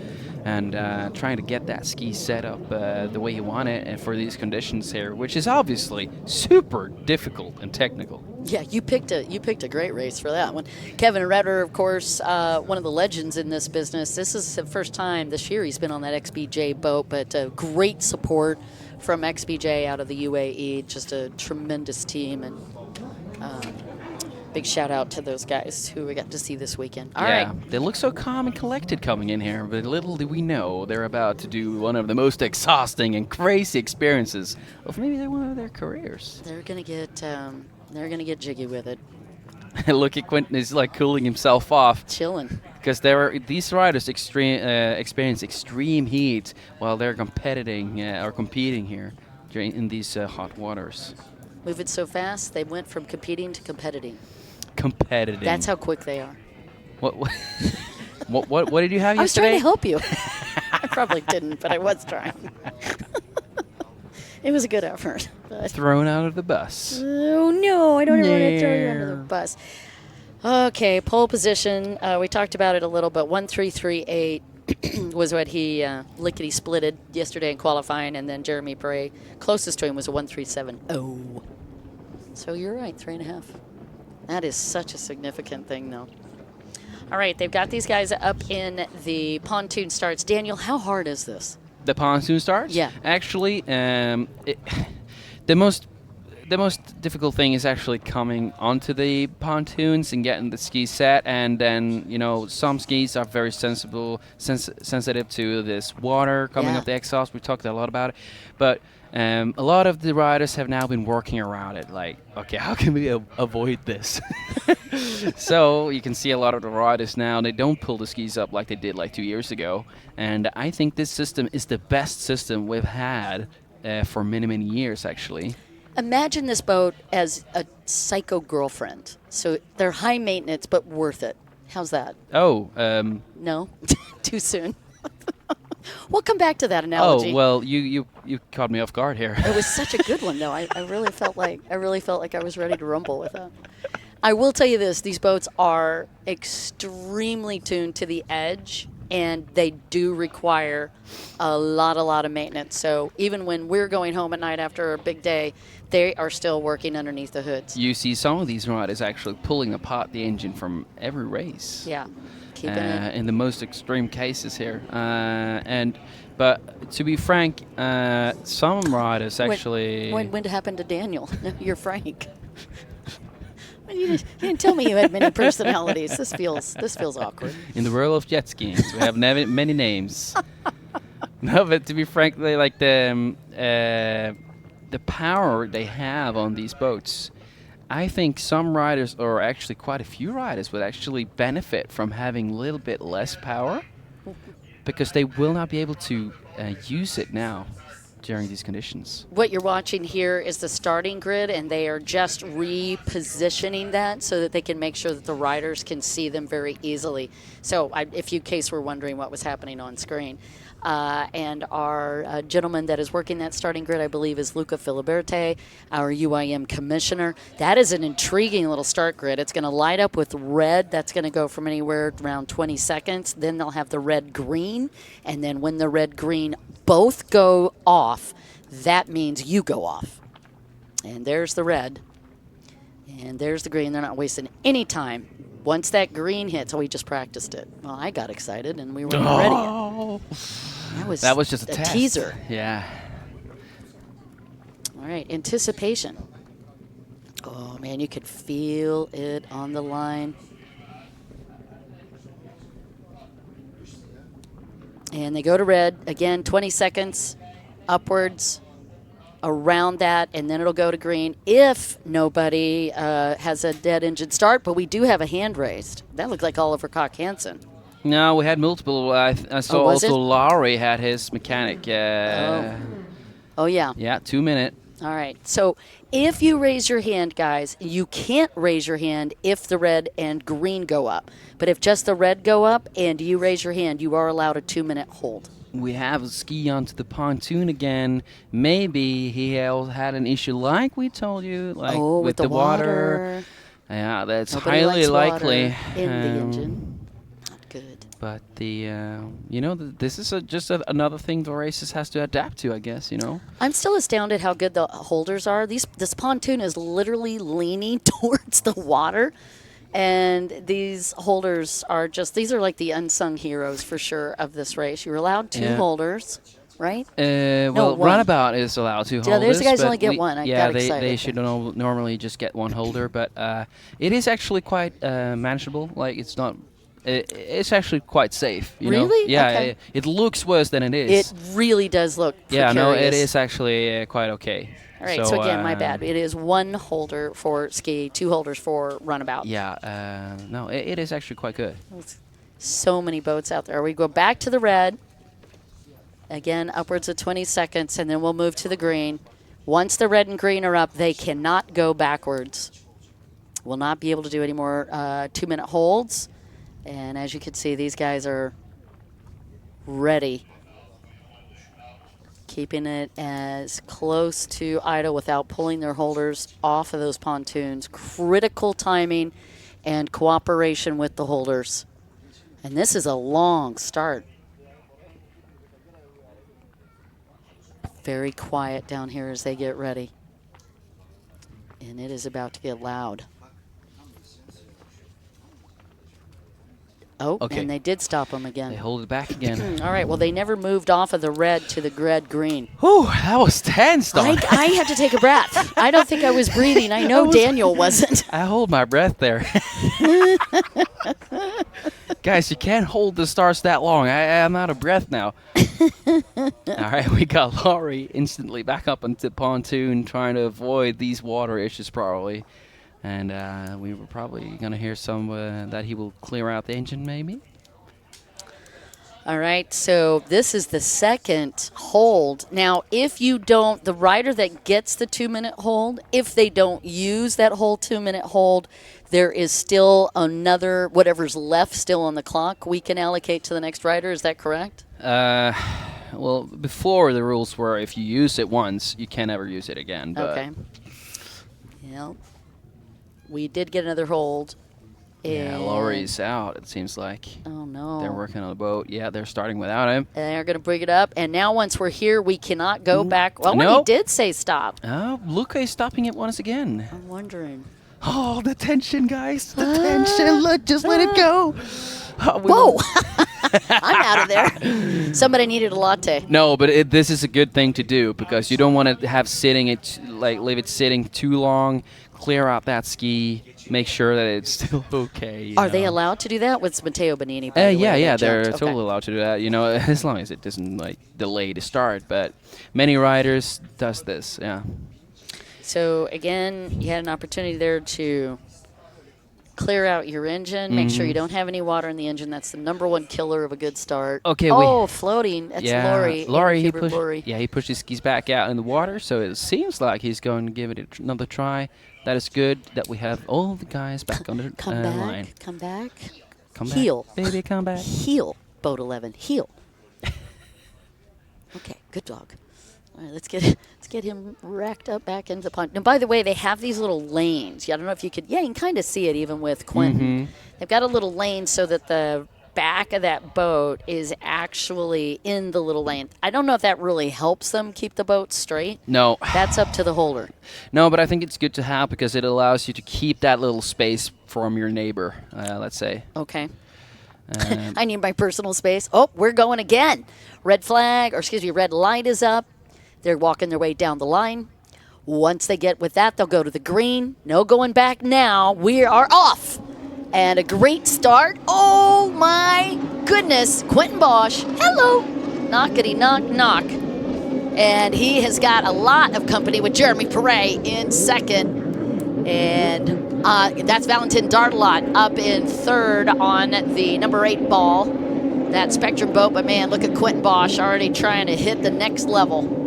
trying to get that ski set up the way he wanted and for these conditions here, which is obviously super difficult and technical. Yeah, you picked a great race for that one. Kevin Rederer, of course, one of the legends in this business. This is the first time this year he's been on that XBJ boat, but great support from XBJ out of the UAE. Just a tremendous team, and big shout out to those guys who we got to see this weekend. All right. They look so calm and collected coming in here, but little do we know they're about to do one of the most exhausting and crazy experiences of maybe one of their careers. They're gonna get jiggy with it. Look at Quentin is like cooling himself off. Chilling. Because these riders experience extreme heat while they're competing here in these hot waters. Moving so fast, they went from competing to competing. Competing. That's how quick they are. What did you have yesterday? I was trying to help you. I probably didn't, but I was trying. It was a good effort. But Thrown out of the bus. oh no, I don't want to throw you under the bus. Okay, pole position. We talked about it a little, but 1:3.38 was what he lickety-splitted yesterday in qualifying, and then Jeremy Bray, closest to him, was a 1:3.70. So you're right, 3.5. That is such a significant thing, though. All right, they've got these guys up in the pontoon starts. Daniel, how hard is this? The pontoon starts? Yeah. Actually, the most difficult thing is actually coming onto the pontoons and getting the ski set, and then some skis are very sensitive to this water coming up the exhaust. We talked a lot about it, but a lot of the riders have now been working around it. Like, okay, how can we avoid this? So you can see a lot of the riders now, they don't pull the skis up like they did like 2 years ago, and I think this system is the best system we've had for many, many years, actually. Imagine this boat as a psycho girlfriend. So they're high maintenance, but worth it. How's that? Oh. No? Too soon? We'll come back to that analogy. Oh, well, you caught me off guard here. It was such a good one, though. I really felt like I was ready to rumble with that. I will tell you this. These boats are extremely tuned to the edge, and they do require a lot of maintenance. So even when we're going home at night after a big day, they are still working underneath the hoods. You see some of these riders actually pulling apart the engine from every race. Yeah, keeping it. In the most extreme cases here. But to be frank, some riders actually... When it happened to Daniel? You're Frank. You didn't tell me you had many personalities. This feels awkward. In the world of jet skiing, we have many names. No, but to be frank, like the power they have on these boats, I think some riders, or actually quite a few riders, would actually benefit from having a little bit less power, because they will not be able to use it now during these conditions. What you're watching here is the starting grid, and they are just repositioning that so that they can make sure that the riders can see them very easily. So if you case were wondering what was happening on screen. And our gentleman that is working that starting grid, I believe, is Luca Filiberte, our UIM commissioner. That is an intriguing little start grid. It's going to light up with red. That's going to go from anywhere around 20 seconds. Then they'll have the red-green. And then when the red-green both go off, that means you go off. And there's the red. And there's the green. They're not wasting any time. Once that green hits, we just practiced it. Well, I got excited, and we weren't ready yet. That was just a test. Teaser. Yeah. All right, anticipation. Oh, man, you could feel it on the line. And they go to red. Again, 20 seconds upwards around that, and then it'll go to green if nobody has a dead engine start. But we do have a hand raised. That looked like Oliver Koch-Hansen. No, we had multiple. I saw also Lowry had his mechanic. Oh, yeah. Yeah, 2 minute. All right. So if you raise your hand, guys, you can't raise your hand if the red and green go up. But if just the red go up and you raise your hand, you are allowed a 2-minute hold. We have a ski onto the pontoon again. Maybe he had an issue like we told you, like with the water. Yeah, that's highly likely. In the engine. Not good. But this is just another thing the races has to adapt to, I guess, I'm still astounded how good the holders are. This pontoon is literally leaning towards the water. And these holders are these are like the unsung heroes for sure of this race. You're allowed 2 holders. right? Well, one. Runabout is allowed 2 holders. Those guys but only get one. I got excited they there. should normally just get 1 holder, but it is actually quite manageable. Like, it's not. It's actually quite safe. You know? Really? Yeah. Okay. It looks worse than it is. It really does look Yeah. No, it precarious. is actually quite okay. All right, so again, my bad. It is 1 holder for ski, 2 holders for Runabout. Yeah. No, it is actually quite good. So many boats out there. We go back to the red. Again, upwards of 20 seconds, and then we'll move to the green. Once the red and green are up, they cannot go backwards. Will not be able to do any more 2-minute holds. And as you can see, these guys are ready. Keeping it as close to idle without pulling their holders off of those pontoons. Critical timing and cooperation with the holders. And this is a long start. Very quiet down here as they get ready. And it is about to get loud. Oh, Okay. and they did stop them again. They hold it back again. All right, well, they never moved off of the red to the red-green. Whew, that was tense, though. I had to take a breath. I don't think I was breathing. I know Daniel wasn't. I hold my breath there. Guys, you can't hold the starts that long. I'm out of breath now. All right, we got Laurie instantly back up onto the pontoon, trying to avoid these water issues probably. And we were probably going to hear some that he will clear out the engine maybe. All right, so this is the second hold. Now, if you don't, the rider that gets the 2-minute hold, if they don't use that whole 2-minute hold, there is still another, whatever's left still on the clock, we can allocate to the next rider. Is that correct? Well, before the rules were if you use it once, you can't ever use it again. But Okay. Yeah. We did get another hold. yeah, and- Laurie's out, it seems like. Oh, no. They're working on the boat. Yeah, they're starting without him. And they're going to bring it up. And now once we're here, we cannot go back. Well, No. he did say stop. Oh, Luca is stopping it once again. I'm wondering. Oh, the tension, guys. The tension. Just let it go. Whoa. I'm out of there. Somebody needed a latte. No, but this is a good thing to do because you don't want to have leave it sitting too long. Clear out that ski. Make sure that it's still okay. you Are they know. allowed to do that? With Matteo Bonini, by the way, Yeah, that they're jumped. totally Okay. allowed to do that. You know, as long as it doesn't delay the start. But many riders does this. Yeah. So, again, you had an opportunity there to clear out your engine. Make sure you don't have any water in the engine. That's the number 1 killer of a good start. Okay, floating. That's yeah, Laurie. he Laurie. he pushed his skis back out in the water, so it seems like he's going to give it another try. That is good that we have all the guys back on the Come back. line. Come back. Come Heel. back, baby, come back. Heel, boat 11. Heel. Okay, good dog. All right, let's get him racked up back into the pond. Now, by the way, they have these little lanes. Yeah, I don't know if you could. Yeah, you can kind of see it even with Quentin. They've got a little lane so that the back of that boat is actually in the little lane. I don't know if that really helps them keep the boat straight. No, That's up to the holder. no, but I think it's good to have because it allows you to keep that little space from your neighbor. Let's say. Okay. I need my personal space. Oh, we're going again. Red light is up. They're walking their way down the line. Once they get with that, they'll go to the green. No going back now. We are off. And a great start. Oh, my goodness. Quentin Bosch. Hello. Knockety knock, knock. And he has got a lot of company with Jeremy Perret in second. And that's Valentin Dardelot up in third on the number 8 ball. That Spectrum boat. But, man, look at Quentin Bosch already trying to hit the next level.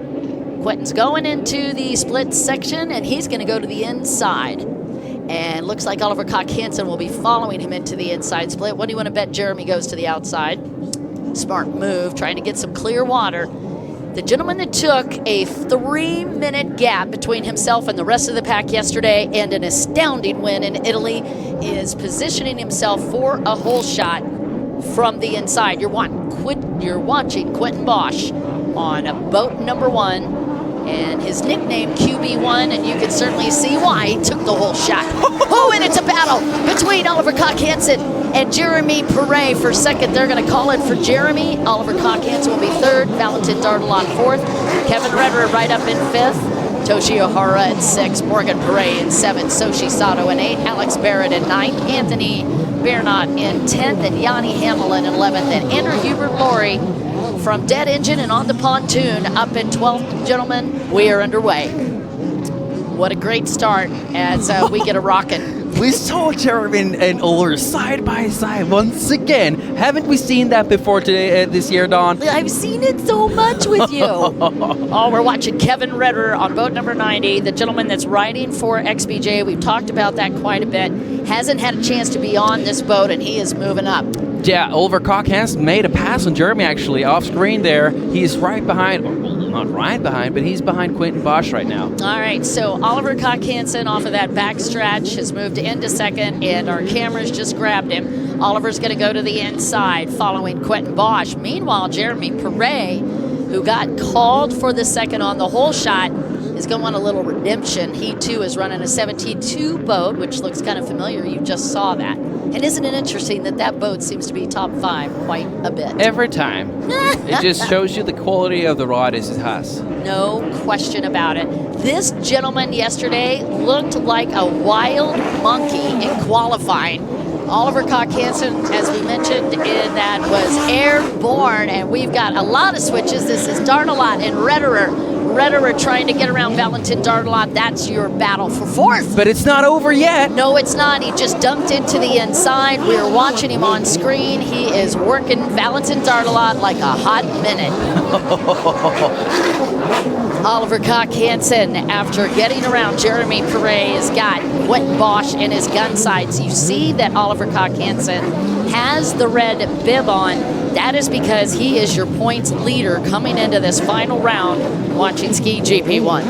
Quentin's going into the split section, and he's going to go to the inside. And looks like Oliver Koch-Hansen will be following him into the inside split. What do you want to bet Jeremy goes to the outside? Smart move, trying to get some clear water. The gentleman that took a 3-minute gap between himself and the rest of the pack yesterday and an astounding win in Italy is positioning himself for a hole shot from the inside. You're watching Quentin Bosch on boat number 1. And his nickname, QB1, and you can certainly see why he took the whole shot. Oh, and it's a battle between Oliver Koch-Hansen and Jeremy Perret for second. They're going to call it for Jeremy. Oliver Cockhansen will be third. Valentin Dardelot fourth. Kevin Redder right up in fifth. Toshi Ohara in sixth. Morgan Perret in seventh. Soshi Sato in eighth. Alex Barrett in ninth. Anthony Bernot in 10th. And Yanni Hamlin in 11th. And Andrew Hubert-Laurie from Dead Engine and On the Pontoon up in 12th. Gentlemen, we are underway. What a great start as we get a rocket. We saw Jeremy and Oliver side by side once again. Haven't we seen that before today, this year, Don? I've seen it so much with you. Oh, we're watching Kevin Redder on boat number 90, the gentleman that's riding for XBJ. We've talked about that quite a bit. Hasn't had a chance to be on this boat, and he is moving up. Yeah, Oliver Cockhansen made a pass on Jeremy, actually, off screen there. He's right behind, well, not right behind, but he's behind Quentin Bosch right now. All right, so Oliver Cockhansen off of that back stretch has moved into second, and our cameras just grabbed him. Oliver's going to go to the inside following Quentin Bosch. Meanwhile, Jeremy Perret, who got called for the second on the whole shot, is going on a little redemption. He, too, is running a 72 boat, which looks kind of familiar. You just saw that. And isn't it interesting that that boat seems to be top 5 quite a bit? Every time. It just shows you the quality of the rod as it has. No question about it. This gentleman yesterday looked like a wild monkey in qualifying. Oliver Cockhansen, as we mentioned, in that was airborne, and we've got a lot of switches. This is Dardelot and Redderer. Redderer trying to get around Valentin Dardelot. That's your battle for fourth. But it's not over yet. No, it's not. He just dumped into the inside. We are watching him on screen. He is working Valentin Dardelot like a hot minute. Oliver Cockhansen, after getting around Jeremy Perret, has got Quentin Bosch in his gun sights. You see that Oliver Cockhansen has the red bib on. That is because he is your points leader coming into this final round watching Ski GP1.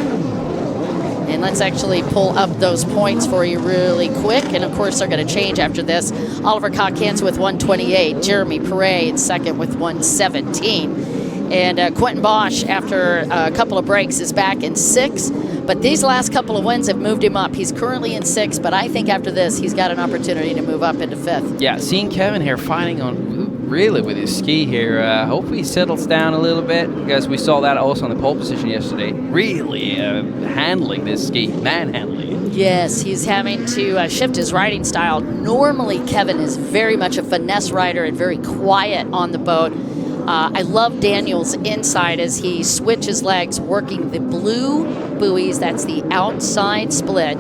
And let's actually pull up those points for you really quick. And of course, they're going to change after this. Oliver Cockhansen with 128. Jeremy Perret in second with 117. And Quentin Bosch, after a couple of breaks, is back in 6th. But these last couple of wins have moved him up. He's currently in 6th, but I think after this, he's got an opportunity to move up into 5th. Yeah, seeing Kevin here fighting on really with his ski here. Hope he settles down a little bit, because we saw that also on the pole position yesterday. Really handling this ski, manhandling it. Yes, he's having to shift his riding style. Normally, Kevin is very much a finesse rider and very quiet on the boat. I love Daniel's inside as he switches legs, working the blue buoys. That's the outside split.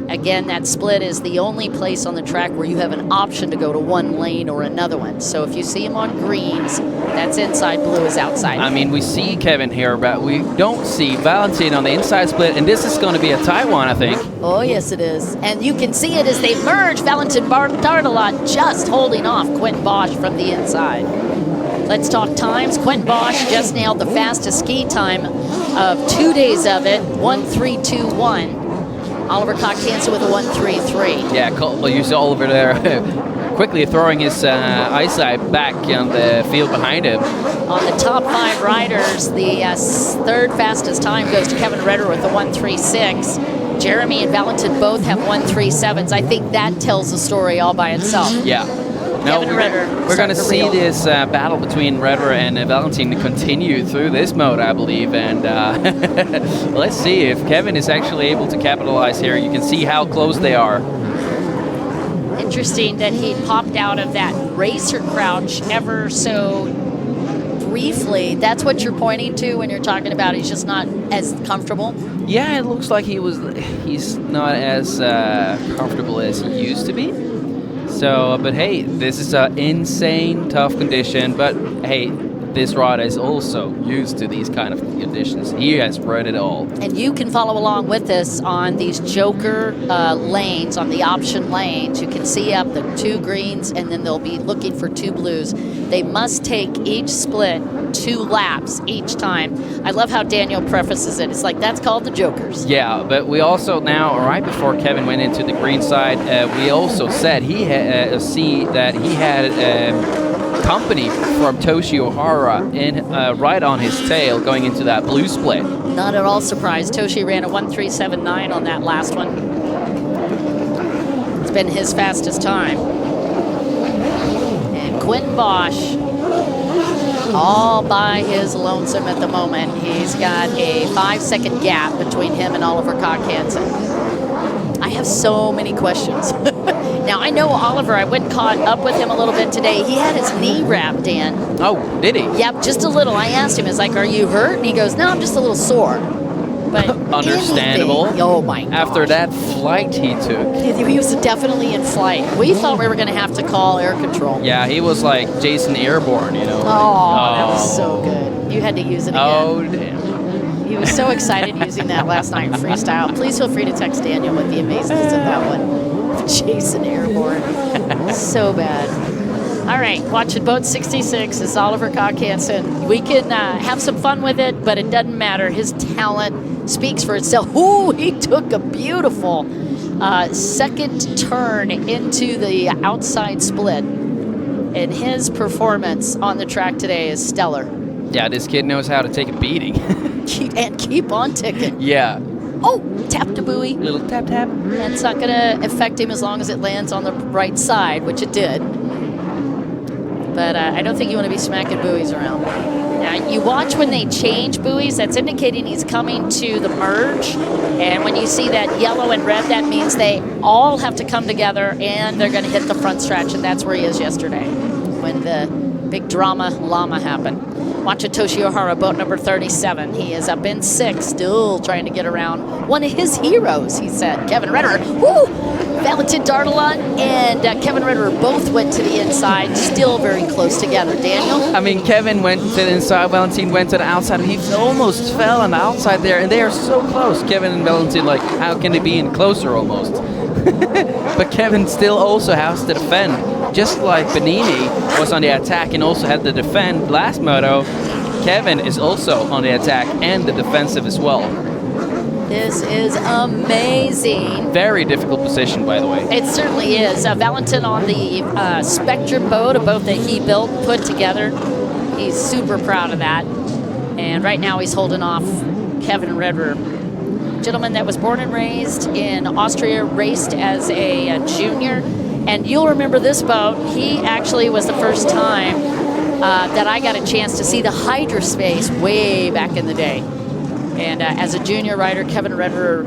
Again, that split is the only place on the track where you have an option to go to one lane or another one. So if you see him on greens, that's inside, blue is outside. I mean, we see Kevin here, but we don't see Valentin on the inside split, and this is going to be a tight one, I think. Oh, yes, it is. And you can see it as they merge. Valentin Dardelot just holding off Quentin Bosch from the inside. Let's talk times. Quentin Bosch just nailed the fastest ski time of 2 days of it, 1:3.21. Oliver Cockhansen with a 1:3.3. Yeah, you saw Oliver there quickly throwing his eyesight back on the field behind him. On the top 5 riders, the third fastest time goes to Kevin Redder with a 1:3.6. Jeremy and Valentin both have 1:3.7s. I think that tells the story all by itself. Yeah. No, we're going to see this battle between Redder and Valentin continue through this mode, I believe. And let's see if Kevin is actually able to capitalize here. You can see how close they are. Interesting that he popped out of that racer crouch ever so briefly. That's what you're pointing to when you're talking about he's just not as comfortable? Yeah, it looks like he's not as comfortable as he used to be. So, but hey, this is an insane tough condition, but hey, this rod is also used to these kind of conditions. He has read it all. And you can follow along with us on these Joker lanes, on the option lanes. You can see up the 2 greens, and then they'll be looking for 2 blues. They must take each split 2 laps each time. I love how Daniel prefaces it. It's like, that's called the Jokers. Yeah, but we also now, right before Kevin went into the green side, we also said he had company from Toshi Ohara right on his tail going into that blue split. Not at all surprised. Toshi ran a 1:3.79 on that last one. It's been his fastest time. And Quinn Bosch, all by his lonesome at the moment. He's got a 5-second gap between him and Oliver Cock-Hansen. I have so many questions. Now, I know Oliver, I went and caught up with him a little bit today. He had his knee wrapped, Dan. Oh, did he? Yep, just a little. I asked him, it's like, are you hurt? And he goes, no, I'm just a little sore. But understandable. anything, oh my gosh. After that flight he took. He was definitely in flight. We thought we were going to have to call air control. Yeah, he was like Jason Airborne, you know. Oh, that was so good. You had to use it again. Oh, damn. He was so excited using that last night in freestyle. Please feel free to text Daniel with the amazingness of that one. Jason Airborne. So bad. All right, watching Boat 66 is Oliver Cock-Hansen. We can have some fun with it, but it doesn't matter. His talent speaks for itself. Ooh, he took a beautiful second turn into the outside split. And his performance on the track today is stellar. Yeah, this kid knows how to take a beating. Keep on ticking. Yeah. Oh, tapped a buoy. Little tap tap. And it's not going to affect him as long as it lands on the right side, which it did. But I don't think you want to be smacking buoys around. Now, you watch when they change buoys, that's indicating he's coming to the merge. And when you see that yellow and red, that means they all have to come together and they're going to hit the front stretch. And that's where he is yesterday when the big drama llama happened. Watch Toshi Ohara, boat number 37. He is up in 6, still trying to get around one of his heroes, he said. Kevin Redder. Woo! Valentin Dardalat and Kevin Ritter both went to the inside, still very close together. Daniel? I mean, Kevin went to the inside, Valentin went to the outside. He almost fell on the outside there, and they are so close. Kevin and Valentin, like, how can they be in closer almost? But Kevin still also has to defend. Just like Benini was on the attack and also had to defend last moto, Kevin is also on the attack and the defensive as well. This is amazing. Very difficult position, by the way. It certainly is. Valentin on the Spectrum boat, a boat that he built, put together. He's super proud of that. And right now he's holding off Kevin Redder. Gentleman that was born and raised in Austria, raced as a junior. And you'll remember this boat. He actually was the first time that I got a chance to see the Hydraspace way back in the day. And as a junior rider, Kevin Redder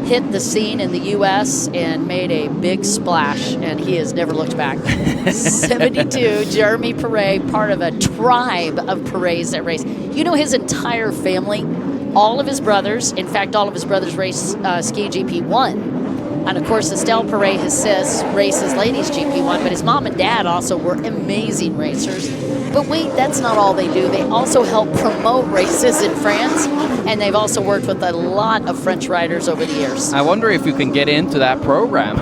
hit the scene in the U.S. and made a big splash, and he has never looked back. 72, Jeremy Perret, part of a tribe of Perrets that race. You know his entire family, all of his brothers. In fact, all of his brothers race ski GP1. And of course, Estelle Perret, his sis, races ladies GP1, but his mom and dad also were amazing racers. But wait, that's not all they do. They also help promote races in France, and they've also worked with a lot of French riders over the years. I wonder if you can get into that program.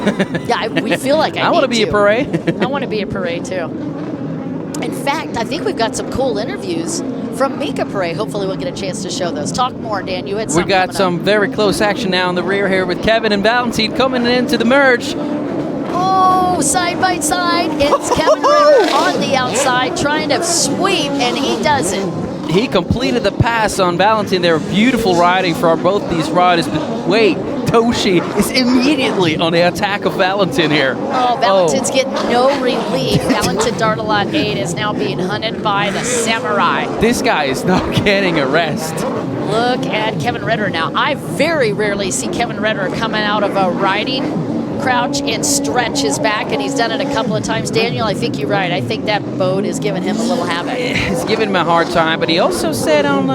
Yeah, we feel like I want to be a Perret. I want to be a Perret too. In fact, I think we've got some cool interviews from Mika Perret. Hopefully we'll get a chance to show those. Talk more, Dan. You had something. We got some very close action now in the rear here with Kevin and Valentin coming into the merge. Oh, side by side. It's Kevin Ritter on the outside trying to sweep, and he doesn't. He completed the pass on Valentin. They were beautiful riding from both these riders. But wait, Toshi is immediately on the attack of Valentin here. Oh, Valentin's getting no relief. Valentin Dardalat 8 is now being hunted by the Samurai. This guy is not getting a rest. Look at Kevin Ritter now. I very rarely see Kevin Ritter coming out of a riding crouch and stretch his back, and he's done it a couple of times. Daniel, I think you're right. I think that boat is giving him a little havoc. It's giving him a hard time, but he also said on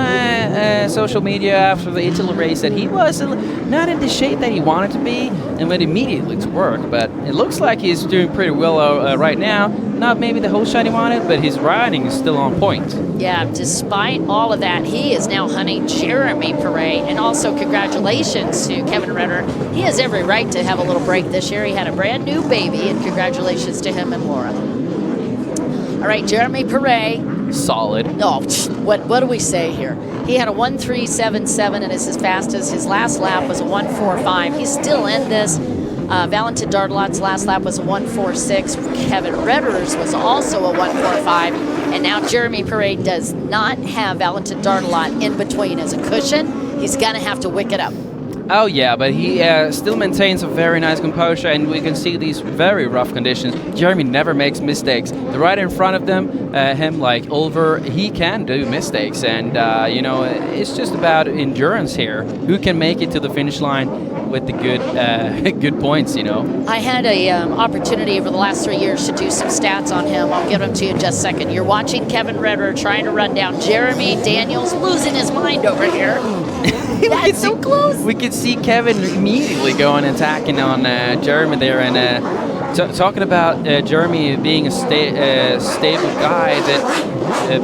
social media after the Italy race that he was not in the shape that he wanted to be and went immediately to work. But it looks like he's doing pretty well right now. Not maybe the whole shot he wanted, but his riding is still on point. Yeah, despite all of that, he is now hunting Jeremy Perret, and also congratulations to Kevin Ritter. He has every right to have a little break this year. He had a brand new baby, and congratulations to him and Laura. All right, Jeremy Perret. Solid. Oh, what do we say here? He had a 1:3.77 and is as fast as his last lap was a 1:4.5. He's still in this. Valentin Dardalat's last lap was a 1:4.6. Kevin Ritter's was also a 1:4.5. And now Jeremy Perret does not have Valentin Dardalat in between as a cushion. He's going to have to wick it up. Oh yeah, but he still maintains a very nice composure, and we can see these very rough conditions. Jeremy never makes mistakes. The rider in front of him, like Oliver, he can do mistakes, and you know, it's just about endurance here. Who can make it to the finish line with the good good points, you know? I had a opportunity over the last 3 years to do some stats on him. I'll give them to you in just a second. You're watching Kevin Redder trying to run down Jeremy Daniels, losing his mind over here. That's so close. We could see Kevin immediately going attacking on Jeremy there, and talking about Jeremy being a stable guy,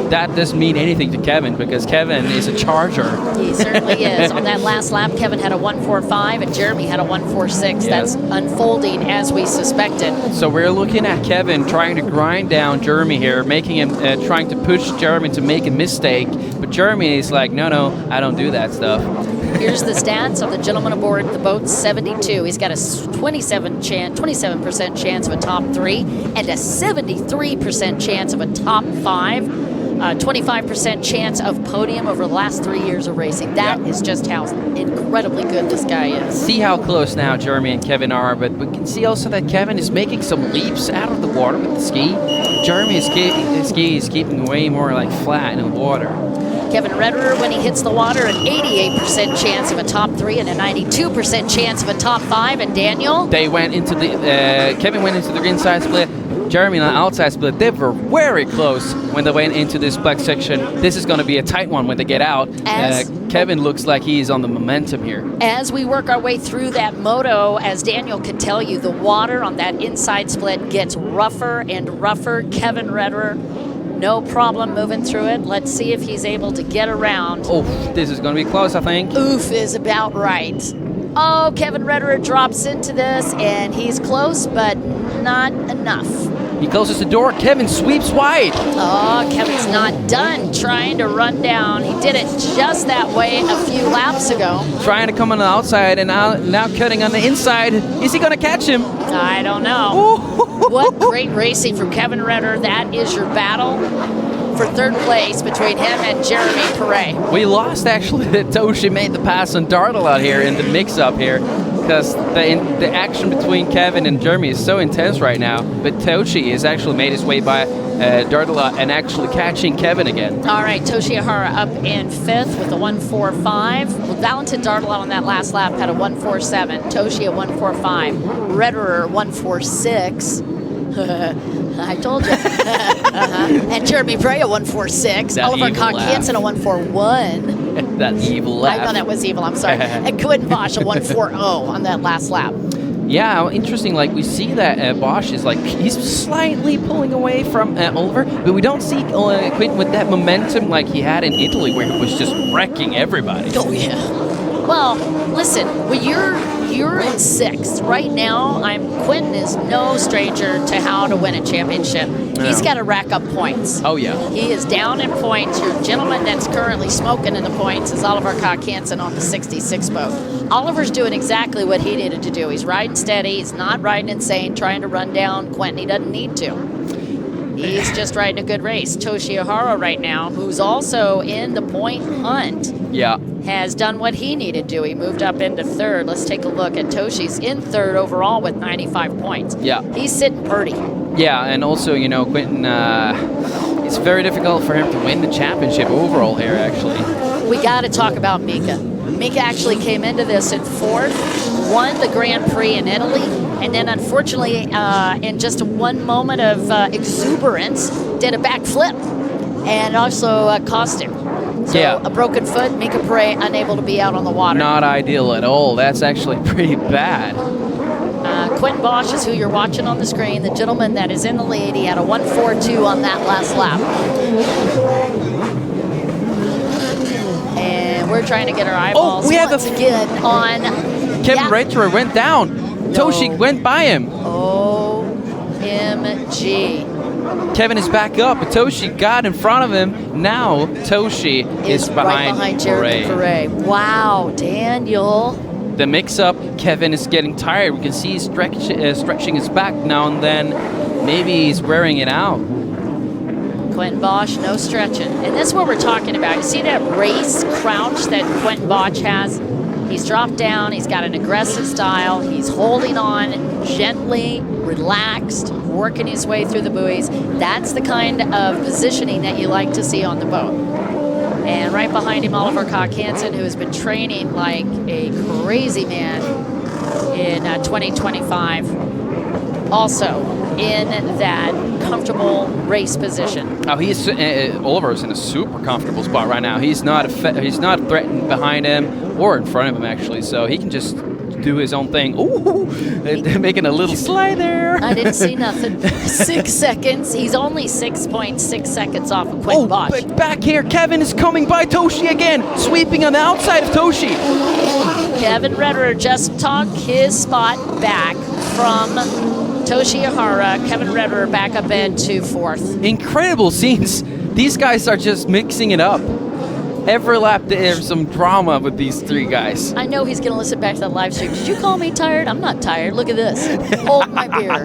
that doesn't mean anything to Kevin, because Kevin is a charger. He certainly is. On that last lap, Kevin had a 1:45 and Jeremy had a 1:46. Yes. That's unfolding as we suspected. So we're looking at Kevin trying to grind down Jeremy here, making him trying to push Jeremy to make a mistake, but Jeremy is like, no, I don't do that stuff. Here's the stats of the gentleman aboard the boat 72. He's got a 27% chance of a top 3 and a 73% chance of a top 5. 25% chance of podium over the last 3 years of racing. That is just how incredibly good this guy is. See how close now Jeremy and Kevin are, but we can see also that Kevin is making some leaps out of the water with the ski. Jeremy's ski is keeping way more like flat in the water. Kevin Redder, when he hits the water, an 88% chance of a top 3 and a 92% chance of a top 5. And Daniel? They went into the, Kevin went into the inside split, Jeremy on the outside split. They were very close when they went into this black section. This is going to be a tight one when they get out. Kevin looks like he's on the momentum here. As we work our way through that moto, as Daniel could tell you, the water on that inside split gets rougher and rougher. Kevin Redder, no problem moving through it. Let's see if he's able to get around. Oh, this is going to be close, I think. Oof is about right. Oh, Kevin Redder drops into this, and he's close, but not enough. He closes the door. Kevin sweeps wide. Oh, Kevin's not done trying to run down. He did it just that way a few laps ago. Trying to come on the outside, and now cutting on the inside. Is he going to catch him? I don't know. What great racing from Kevin Redder. That is your battle for third place between him and Jeremy Perret. We lost, actually, that Toshi made the pass on Dartle out here in the mix-up here, because the action between Kevin and Jeremy is so intense right now, but Toshi has actually made his way by Dartala and actually catching Kevin again. All right, Toshi Ihara up in 5th with a 1:45. Well, Valentin Dartala on that last lap had a 1:47. Toshi a 1:45. Redderer 1:46. I told you. And Jeremy Bray a 1:46. Oliver Koch-Hansen a 1:41. That evil laugh. I know that was evil. I'm sorry. And Quentin Bosch a 1:40 on that last lap. Yeah, interesting. Like, we see that Bosch is like, he's slightly pulling away from Oliver, but we don't see Quentin with that momentum like he had in Italy, where he was just wrecking everybody. Oh yeah. Well, listen, when you're in 6th right now. Quentin is no stranger to how to win a championship. No. He's got to rack up points. Oh yeah. He is down in points. Your gentleman that's currently smoking in the points is Oliver Koch-Hansen on the 66 boat. Oliver's doing exactly what he needed to do. He's riding steady. He's not riding insane, trying to run down Quentin. He doesn't need to. He's just riding a good race. Toshi Ihara right now, who's also in the point hunt, has done what he needed to do. He moved up into 3rd. Let's take a look at Toshi's in 3rd overall with 95 points. Yeah. He's sitting pretty. Yeah, and also, you know, Quentin, it's very difficult for him to win the championship overall here, actually. We got to talk about Mika. Mika actually came into this in 4th, won the Grand Prix in Italy, and then unfortunately, in just one moment of exuberance, did a backflip and also cost him. So a broken foot, Mika Perret unable to be out on the water. Not ideal at all. That's actually pretty bad. Quentin Bosch is who you're watching on the screen. The gentleman that is in the lead, he had a 1:42 on that last lap. And we're trying to get our eyeballs again on Kevin Redder went down. Toshi went by him. OMG. Kevin is back up, but Toshi got in front of him. Now Toshi is right behind Jeremy Perret. Wow, Daniel. The mix-up, Kevin is getting tired. We can see he's stretching his back now and then. Maybe he's wearing it out. Quentin Bosch, no stretching. And that's what we're talking about. You see that race crouch that Quentin Bosch has? He's dropped down. He's got an aggressive style. He's holding on gently, relaxed, working his way through the buoys. That's the kind of positioning that you like to see on the boat. And right behind him, Oliver Cock-Hansen, who has been training like a crazy man in 2025. Also in that comfortable race position. Oh, he's Oliver's in a super comfortable spot right now. He's not threatened behind him or in front of him actually, so he can just do his own thing. Ooh, making a little slide there. I didn't see nothing. 6 seconds. He's only 6.6 seconds off of Quentin Bosch. But back here, Kevin is coming by Toshi again, sweeping on the outside of Toshi. Kevin Rederer just took his spot back from Toshi Ihara. Kevin Rederer back up into 4th. Incredible scenes. These guys are just mixing it up. Every lap there's some drama with these 3 guys. I know he's going to listen back to that live stream. Did you call me tired? I'm not tired. Look at this. Hold my beer.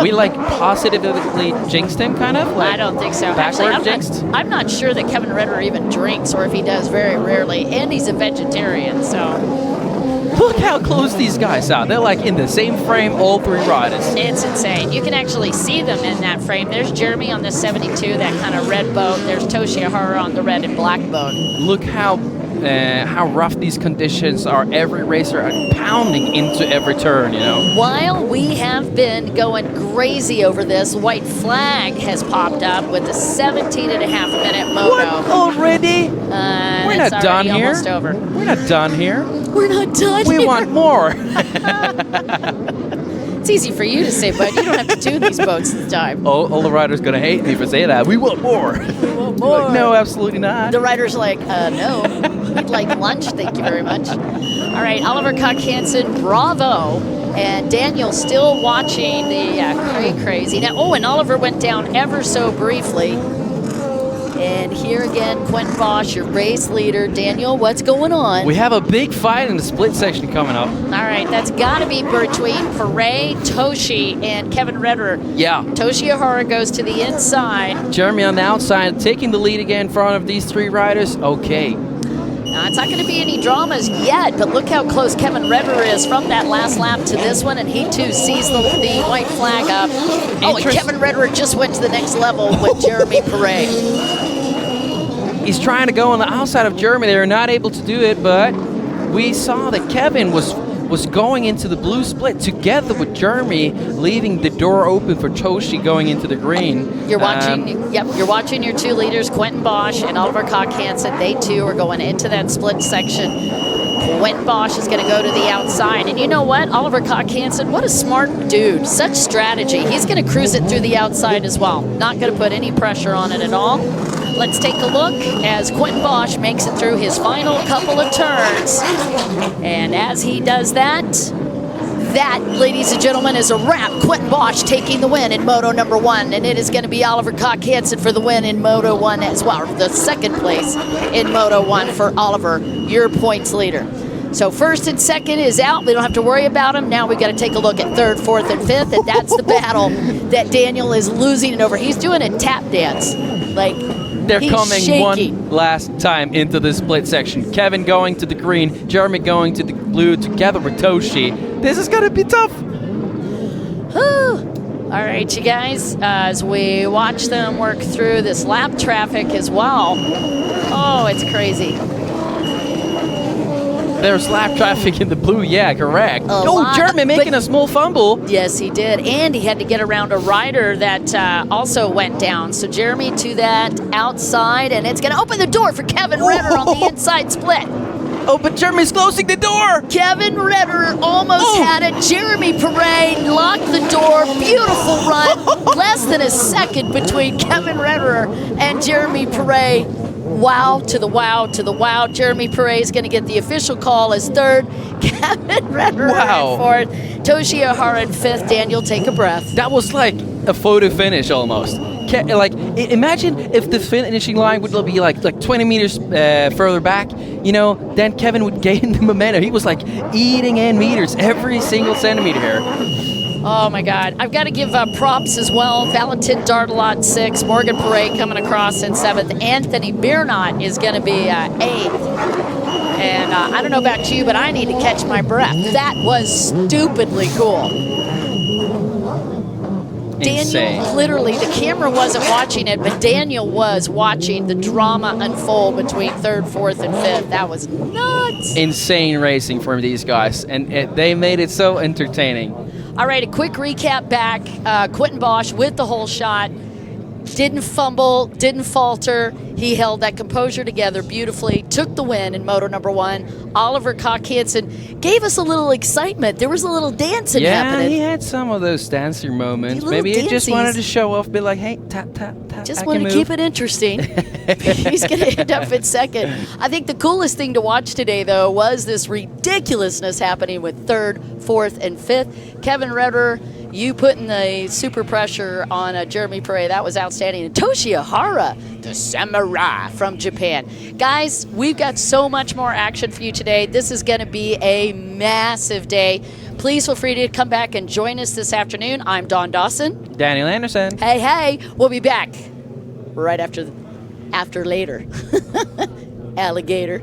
We like positively jinxed him, kind of? Like I don't think so. Backward Actually, jinxed? I'm not sure that Kevin Rederer even drinks, or if he does, very rarely. And he's a vegetarian, so... Look how close these guys are. They're like in the same frame, all 3 riders. It's insane. You can actually see them in that frame. There's Jeremy on the 72, that kind of red boat. There's Toshi Ihara on the red and black boat. Look how rough these conditions are. Every racer are pounding into every turn, you know. While we have been going crazy over this, white flag has popped up with a 17.5-minute moto. What? Already? We're not done here. Almost over. We're not done here. We're not done We here. want more. It's easy for you to say, but you don't have to do these boats this time. All the riders going to hate me for saying that. We want more. We want more. Like, no, absolutely not. The rider's like, no. We'd like lunch, thank you very much. All right, Oliver Cock-Hansen, bravo. And Daniel still watching the crazy. Now, and Oliver went down ever so briefly. And here again, Quentin Bosch, your race leader. Daniel, what's going on? We have a big fight in the split section coming up. All right, that's got to be between Perret, Toshi, and Kevin Rederer. Yeah. Toshi Ihara goes to the inside. Jeremy on the outside, taking the lead again in front of these 3 riders. Okay. Now, it's not going to be any dramas yet, but look how close Kevin Rederer is from that last lap to this one, and he too sees the white flag up. Oh, and Kevin Rederer just went to the next level with Jeremy Perret. He's trying to go on the outside of Jeremy. They were not able to do it, but we saw that Kevin was going into the blue split together with Jeremy, leaving the door open for Toshi going into the green. You're watching, you're watching your 2 leaders, Quentin Bosch and Oliver Cock-Hansen. They too are going into that split section. Quentin Bosch is going to go to the outside. And you know what? Oliver Cock-Hansen, what a smart dude. Such strategy. He's going to cruise it through the outside as well. Not going to put any pressure on it at all. Let's take a look as Quentin Bosch makes it through his final couple of turns. And as he does that, ladies and gentlemen, is a wrap. Quentin Bosch taking the win in Moto number 1. And it is going to be Oliver Cock-Hansen for the win in Moto 1 as well. The 2nd place in Moto 1 for Oliver, your points leader. So 1st and 2nd is out. We don't have to worry about them. Now we've got to take a look at 3rd, 4th, and 5th. And that's the battle that Daniel is losing it over. He's doing a tap dance. Like, they're he's coming shaking. one last time into the split section. Kevin going to the green, Jeremy going to the blue together with Toshi. This is going to be tough. All right, you guys, as we watch them work through this lap traffic as well. Oh, it's crazy. There's lap traffic in the blue, yeah, correct. Jeremy making a small fumble. Yes, he did. And he had to get around a rider that also went down. So Jeremy to that outside, and it's going to open the door for Kevin Rederer on the inside split. Oh, but Jeremy's closing the door. Kevin Rederer almost had it. Jeremy Perret locked the door. Beautiful run. Less than a second between Kevin Rederer and Jeremy Perret. Wow to the wow to the wow. Jeremy Perret is going to get the official call as 3rd. Kevin Rederer in 4th. Toshi Ihara in 5th. Daniel, take a breath. That was like a photo finish almost. Like, imagine if the finishing line would be like 20 meters further back, you know, then Kevin would gain the momentum. He was like eating in meters every single centimeter here. Oh my God. I've got to give props as well. Valentin Dardelot 6th, Morgan Perret coming across in 7th. Anthony Biernot is going to be 8th. And I don't know about you, but I need to catch my breath. That was stupidly cool. Insane. Daniel, literally, the camera wasn't watching it, but Daniel was watching the drama unfold between third, fourth, and fifth. That was nuts. Insane racing from these guys, and they made it so entertaining. All right, a quick recap back. Quentin Bosch with the whole shot. Didn't fumble, didn't falter. He held that composure together beautifully, took the win in Moto number 1. Oliver Cock-Hansen gave us a little excitement. There was a little dancing happening. Yeah, he had some of those dancing moments. Little Maybe he just dancies. wanted to show off, be like, hey, tap, tap, tap. Just I want can to move. keep it interesting. He's going to end up in second. I think the coolest thing to watch today, though, was this ridiculousness happening with third, fourth, and fifth. Kevin Redder, you putting the super pressure on Jeremy Perret. That was outstanding. And Toshi Ihara, the samurai from Japan. Guys, we've got so much more action for you today. This is going to be a massive day. Please feel free to come back and join us this afternoon. I'm Dawn Dawson. Daniel Anderson. Hey, we'll be back right after later. Alligator.